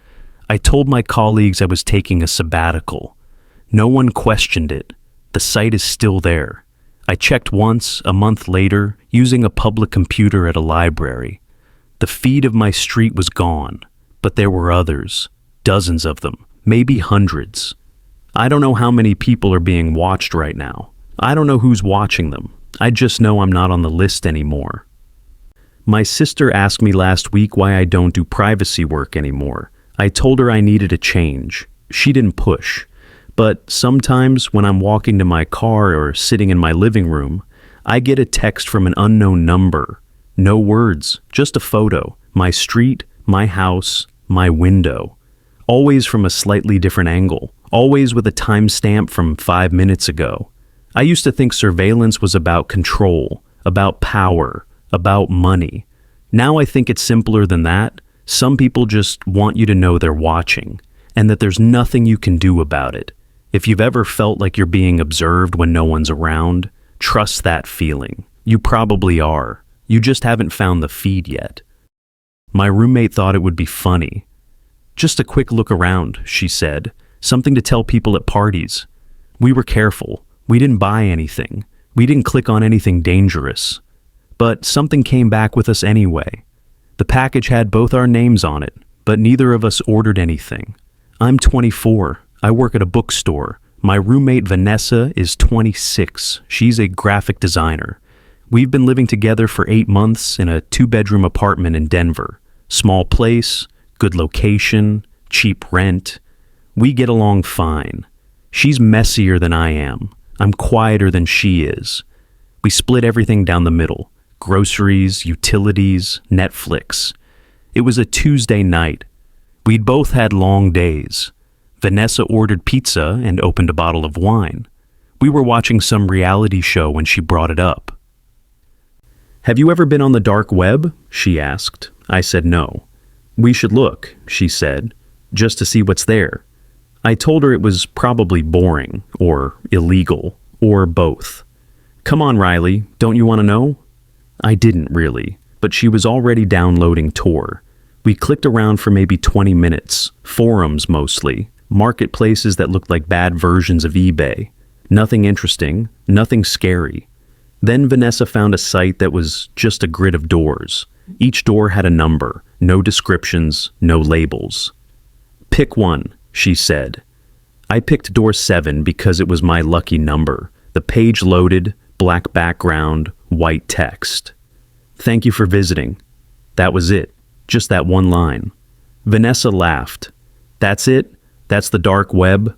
I told my colleagues I was taking a sabbatical. No one questioned it. The site is still there. I checked once, a month later, using a public computer at a library. The feed of my street was gone, but there were others, dozens of them, maybe hundreds. I don't know how many people are being watched right now. I don't know who's watching them. I just know I'm not on the list anymore. My sister asked me last week why I don't do privacy work anymore. I told her I needed a change. She didn't push. But sometimes when I'm walking to my car or sitting in my living room, I get a text from an unknown number. No words, just a photo. My street, my house, my window. Always from a slightly different angle. Always with a timestamp from 5 minutes ago. I used to think surveillance was about control, about power, about money. Now I think it's simpler than that. Some people just want you to know they're watching. and that there's nothing you can do about it. If you've ever felt like you're being observed when no one's around, trust that feeling. You probably are. You just haven't found the feed yet. My roommate thought it would be funny. Just a quick look around, she said. Something to tell people at parties. We were careful. We didn't buy anything. We didn't click on anything dangerous. But something came back with us anyway. The package had both our names on it, but neither of us ordered anything. I'm 24. I work at a bookstore. My roommate Vanessa is 26. She's a graphic designer. We've been living together for 8 months in a 2-bedroom apartment in Denver. Small place, good location, cheap rent. We get along fine. She's messier than I am. I'm quieter than she is. We split everything down the middle. Groceries, utilities, Netflix. It was a Tuesday night. We'd both had long days. Vanessa ordered pizza and opened a bottle of wine. We were watching some reality show when she brought it up. "Have you ever been on the dark web?" she asked. I said no. "We should look," she said, "just to see what's there." I told her it was probably boring, or illegal, or both. "Come on, Riley, don't you want to know?" I didn't really, but she was already downloading Tor. We clicked around for maybe 20 minutes, forums mostly, marketplaces that looked like bad versions of eBay. Nothing interesting, nothing scary. Then Vanessa found a site that was just a grid of doors. Each door had a number, no descriptions, no labels. "Pick one," she said. I picked door 7 because it was my lucky number. The page loaded, black background, white text. "Thank you for visiting." That was it, just that one line. Vanessa laughed. "That's it? That's the dark web?"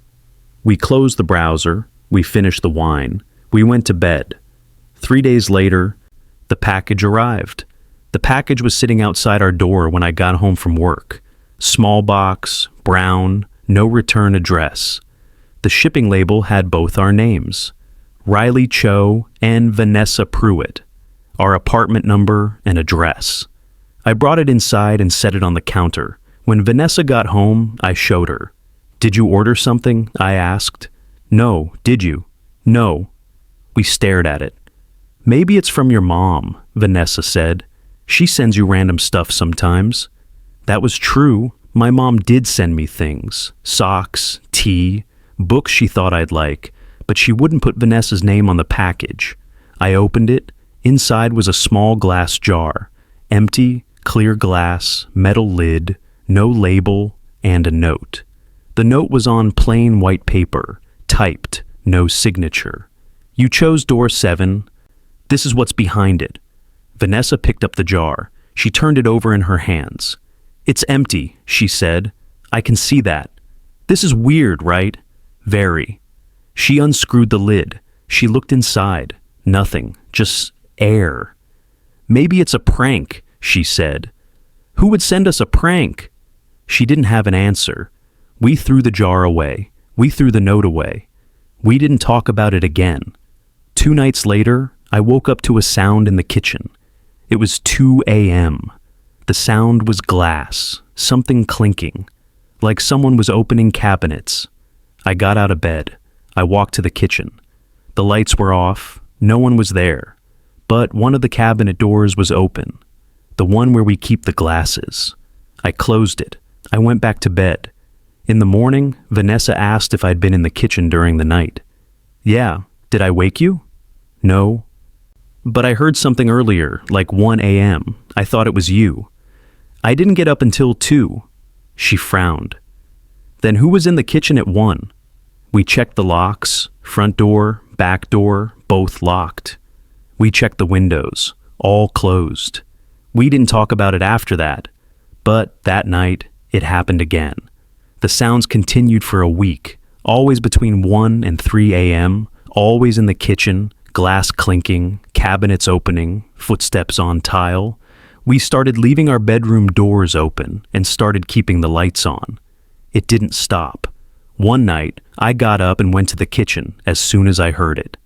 We closed the browser. We finished the wine. We went to bed. 3 days later, the package arrived. The package was sitting outside our door when I got home from work. Small box, brown, no return address. The shipping label had both our names, Riley Cho and Vanessa Pruitt, our apartment number and address. I brought it inside and set it on the counter. When Vanessa got home, I showed her. "Did you order something?" I asked. "No, did you?" "No." We stared at it. "Maybe it's from your mom," Vanessa said. "She sends you random stuff sometimes." That was true. My mom did send me things. Socks, tea, books she thought I'd like, but she wouldn't put Vanessa's name on the package. I opened it. Inside was a small glass jar. Empty, clear glass, metal lid, no label, and a note. The note was on plain white paper, typed, no signature. "You chose door 7. This is what's behind it." Vanessa picked up the jar. She turned it over in her hands. "It's empty," she said. "I can see that. This is weird, right?" "Very." She unscrewed the lid. She looked inside. Nothing, just air. "Maybe it's a prank," she said. "Who would send us a prank?" She didn't have an answer. We threw the jar away. We threw the note away. We didn't talk about it again. 2 nights later, I woke up to a sound in the kitchen. It was 2 a.m. The sound was glass, something clinking, like someone was opening cabinets. I got out of bed. I walked to the kitchen. The lights were off. No one was there. But one of the cabinet doors was open, the one where we keep the glasses. I closed it. I went back to bed. In the morning, Vanessa asked if I'd been in the kitchen during the night. "Yeah, did I wake you?" "No." "But I heard something earlier, like 1 a.m. I thought it was you." "I didn't get up until 2. She frowned. "Then who was in the kitchen at 1? We checked the locks, front door, back door, both locked. We checked the windows, all closed. We didn't talk about it after that. But that night, it happened again. The sounds continued for a week, always between 1 and 3 a.m., always in the kitchen, glass clinking, cabinets opening, footsteps on tile. We started leaving our bedroom doors open and started keeping the lights on. It didn't stop. One night, I got up and went to the kitchen as soon as I heard it.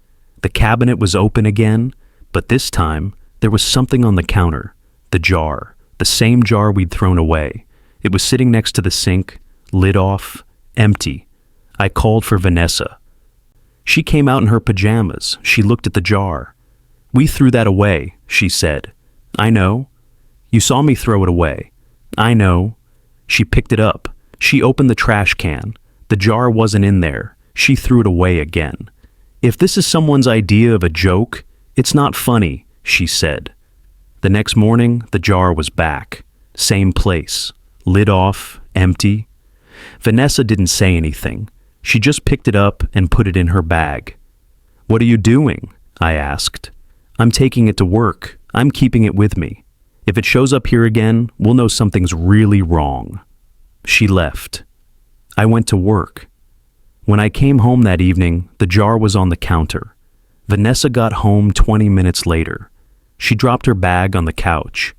The cabinet was open again, but this time, there was something on the counter. The jar, the same jar we'd thrown away. It was sitting next to the sink, lid off, empty. I called for Vanessa. She came out in her pajamas. She looked at the jar. "We threw that away," she said. "I know." "You saw me throw it away." "I know." She picked it up. She opened the trash can. The jar wasn't in there. She threw it away again. "If this is someone's idea of a joke, it's not funny," she said. The next morning, the jar was back. Same place. Lid off, empty. Vanessa didn't say anything. She just picked it up and put it in her bag. "What are you doing?" I asked. "I'm taking it to work. I'm keeping it with me. If it shows up here again, we'll know something's really wrong." She left. I went to work. When I came home that evening, the jar was on the counter. Vanessa got home 20 minutes later. She dropped her bag on the couch.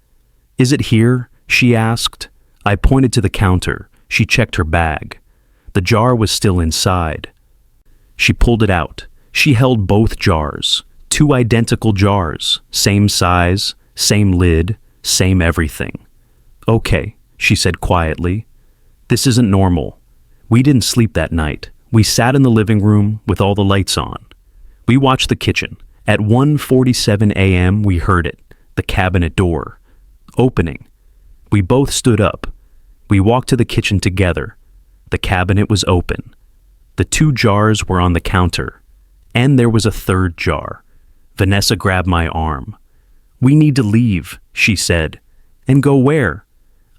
"Is it here?" she asked. I pointed to the counter. She checked her bag. The jar was still inside. She pulled it out. She held both jars. 2 identical jars. Same size, same lid, same everything. "Okay," she said quietly. "This isn't normal. We didn't sleep that night. We sat in the living room with all the lights on. We watched the kitchen. At 1:47 a.m. we heard it, the cabinet door, opening. We both stood up. We walked to the kitchen together. The cabinet was open. The 2 jars were on the counter. And there was a 3rd jar. Vanessa grabbed my arm. "We need to leave," she said. "And go where?"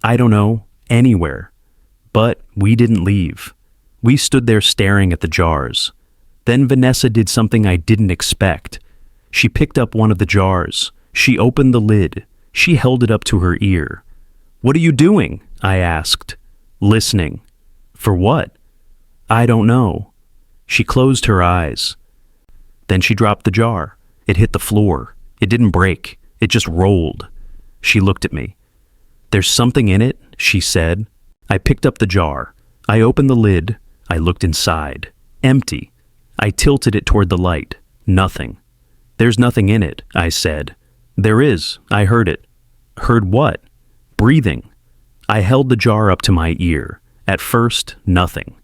"I don't know. Anywhere." But we didn't leave. We stood there staring at the jars. Then Vanessa did something I didn't expect. She picked up one of the jars. She opened the lid. She held it up to her ear. "What are you doing?" I asked. "Listening." "For what?" "I don't know." She closed her eyes. Then she dropped the jar. It hit the floor. It didn't break. It just rolled. She looked at me. "There's something in it," she said. I picked up the jar. I opened the lid. I looked inside. Empty. I tilted it toward the light. Nothing. "There's nothing in it," I said. "There is. I heard it." "Heard what?" "Breathing." I held the jar up to my ear. At first, nothing.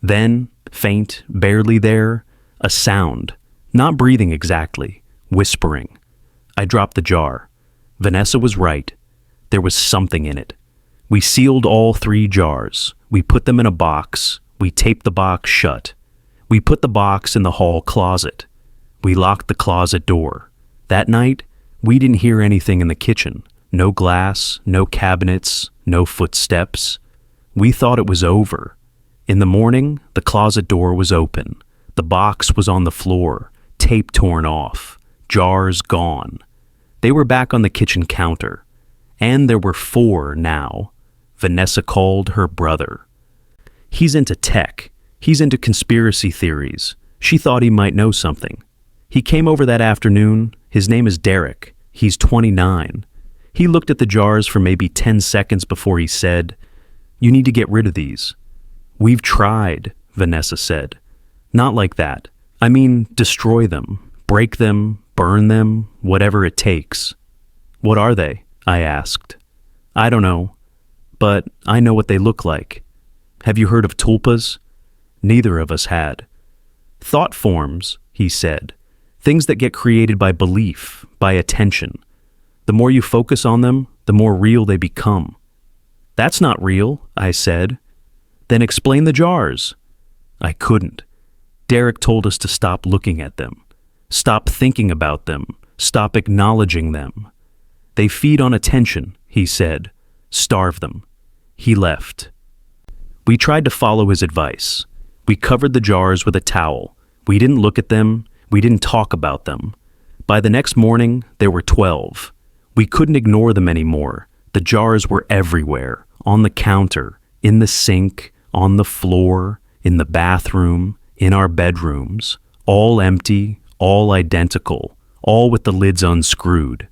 Then, faint, barely there, a sound. Not breathing exactly. Whispering. I dropped the jar. Vanessa was right. There was something in it. We sealed all 3 jars. We put them in a box. We taped the box shut. We put the box in the hall closet. We locked the closet door. That night, we didn't hear anything in the kitchen. No glass, no cabinets, no footsteps. We thought it was over. In the morning, the closet door was open. The box was on the floor, tape torn off, jars gone. They were back on the kitchen counter. And there were 4 now. Vanessa called her brother. He's into tech. He's into conspiracy theories. She thought he might know something. He came over that afternoon. His name is Derek. He's 29. He looked at the jars for maybe 10 seconds before he said, "You need to get rid of these." "We've tried," Vanessa said. "Not like that. I mean, destroy them, break them, burn them, whatever it takes." "What are they?" I asked. "I don't know, but I know what they look like." "Have you heard of tulpas?" Neither of us had. "Thought forms," he said. "Things that get created by belief, by attention. The more you focus on them, the more real they become." "That's not real," I said. "Then explain the jars." I couldn't. Derek told us to stop looking at them, stop thinking about them, stop acknowledging them. "They feed on attention," he said. "Starve them." He left. We tried to follow his advice. We covered the jars with a towel. We didn't look at them. We didn't talk about them. By the next morning, there were 12. We couldn't ignore them anymore. The jars were everywhere, on the counter, in the sink, on the floor, in the bathroom, in our bedrooms, all empty, all identical, all with the lids unscrewed.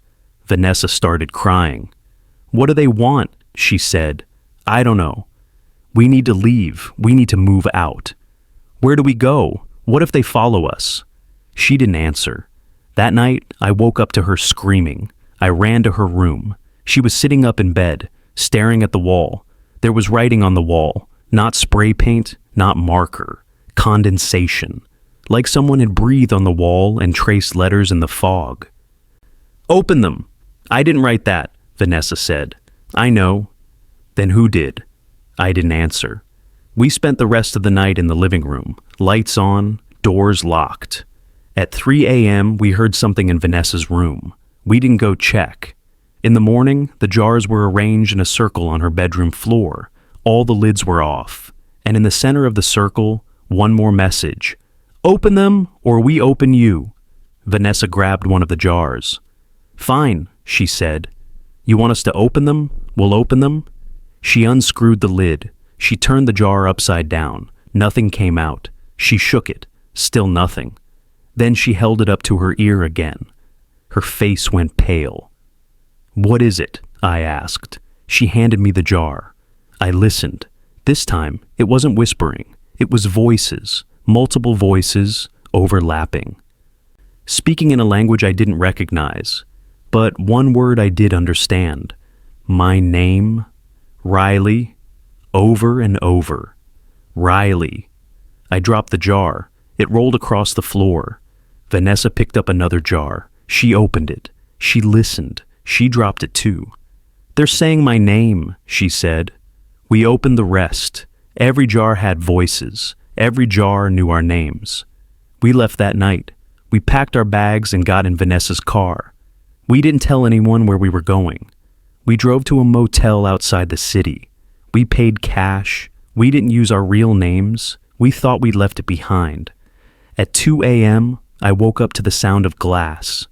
Vanessa started crying. "What do they want?" she said. "I don't know. We need to leave. We need to move out." "Where do we go? What if they follow us?" She didn't answer. That night, I woke up to her screaming. I ran to her room. She was sitting up in bed, staring at the wall. There was writing on the wall. Not spray paint, not marker. Condensation. Like someone had breathed on the wall and traced letters in the fog. "Open them!" "I didn't write that," Vanessa said. "I know." "Then who did?" I didn't answer. We spent the rest of the night in the living room, lights on, doors locked. At 3 a.m., we heard something in Vanessa's room. We didn't go check. In the morning, the jars were arranged in a circle on her bedroom floor. All the lids were off. And in the center of the circle, one more message. "Open them, or we open you." Vanessa grabbed one of the jars. "Fine," she said. "You want us to open them? We'll open them." She unscrewed the lid. She turned the jar upside down. Nothing came out. She shook it. Still nothing. Then she held it up to her ear again. Her face went pale. "What is it?" I asked. She handed me the jar. I listened. This time, it wasn't whispering. It was voices, multiple voices, overlapping. Speaking in a language I didn't recognize, but one word I did understand. My name, Riley, over and over. Riley. I dropped the jar. It rolled across the floor. Vanessa picked up another jar. She opened it. She listened. She dropped it too. "They're saying my name," she said. We opened the rest. Every jar had voices. Every jar knew our names. We left that night. We packed our bags and got in Vanessa's car. We didn't tell anyone where we were going. We drove to a motel outside the city. We paid cash. We didn't use our real names. We thought we'd left it behind. At 2 a.m., I woke up to the sound of glass.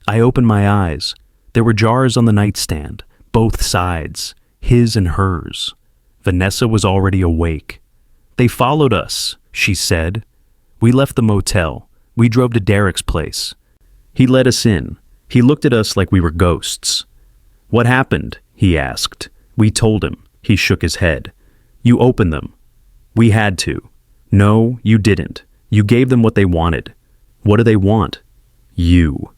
I opened my eyes. There were jars on the nightstand, both sides, his and hers. Vanessa was already awake. "They followed us," she said. We left the motel. We drove to Derek's place. He let us in. He looked at us like we were ghosts. "What happened?" he asked. We told him. He shook his head. "You opened them." "We had to." "No, you didn't. You gave them what they wanted." "What do they want?" "You."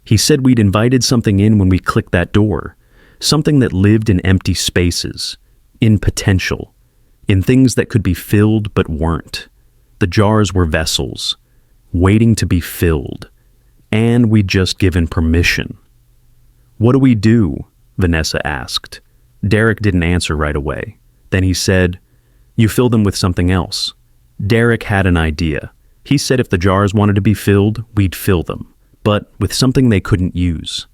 He said we'd invited something in when we clicked that door. Something that lived in empty spaces. In potential. In things that could be filled but weren't. The jars were vessels. Waiting to be filled. And we'd just given permission. "What do we do?" Vanessa asked. Derek didn't answer right away. Then he said, "You fill them with something else." Derek had an idea. He said if the jars wanted to be filled, we'd fill them, but with something they couldn't use.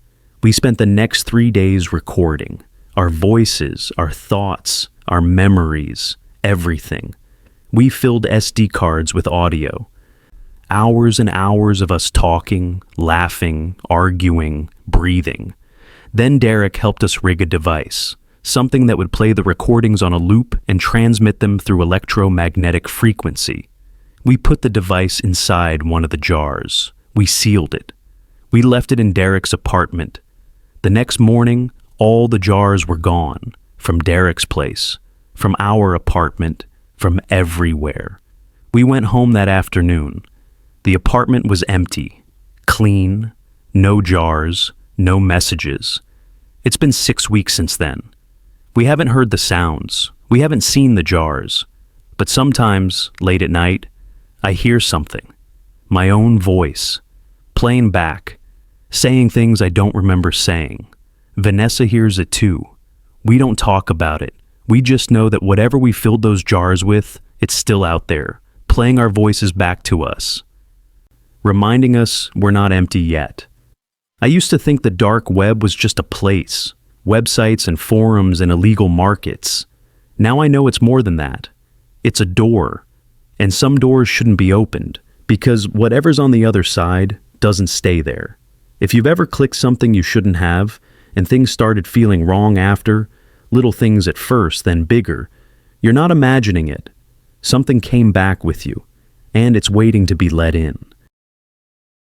We spent the next 3 days recording. Our voices, our thoughts, our memories, everything. We filled SD cards with audio. Hours and hours of us talking, laughing, arguing, breathing. Then Derek helped us rig a device. Something that would play the recordings on a loop and transmit them through electromagnetic frequency. We put the device inside one of the jars. We sealed it. We left it in Derek's apartment. The next morning, all the jars were gone. From Derek's place, from our apartment, from everywhere. We went home that afternoon. The apartment was empty, clean, no jars, no messages. It's been 6 weeks since then. We haven't heard the sounds. We haven't seen the jars. But sometimes, late at night, I hear something. My own voice. Playing back. Saying things I don't remember saying. Vanessa hears it too. We don't talk about it. We just know that whatever we filled those jars with, it's still out there, playing our voices back to us. Reminding us we're not empty yet. I used to think the dark web was just a place. Websites and forums and illegal markets. Now I know it's more than that. It's a door. And some doors shouldn't be opened, because whatever's on the other side doesn't stay there. If you've ever clicked something you shouldn't have, and things started feeling wrong after, little things at first, then bigger, you're not imagining it. Something came back with you, and it's waiting to be let in.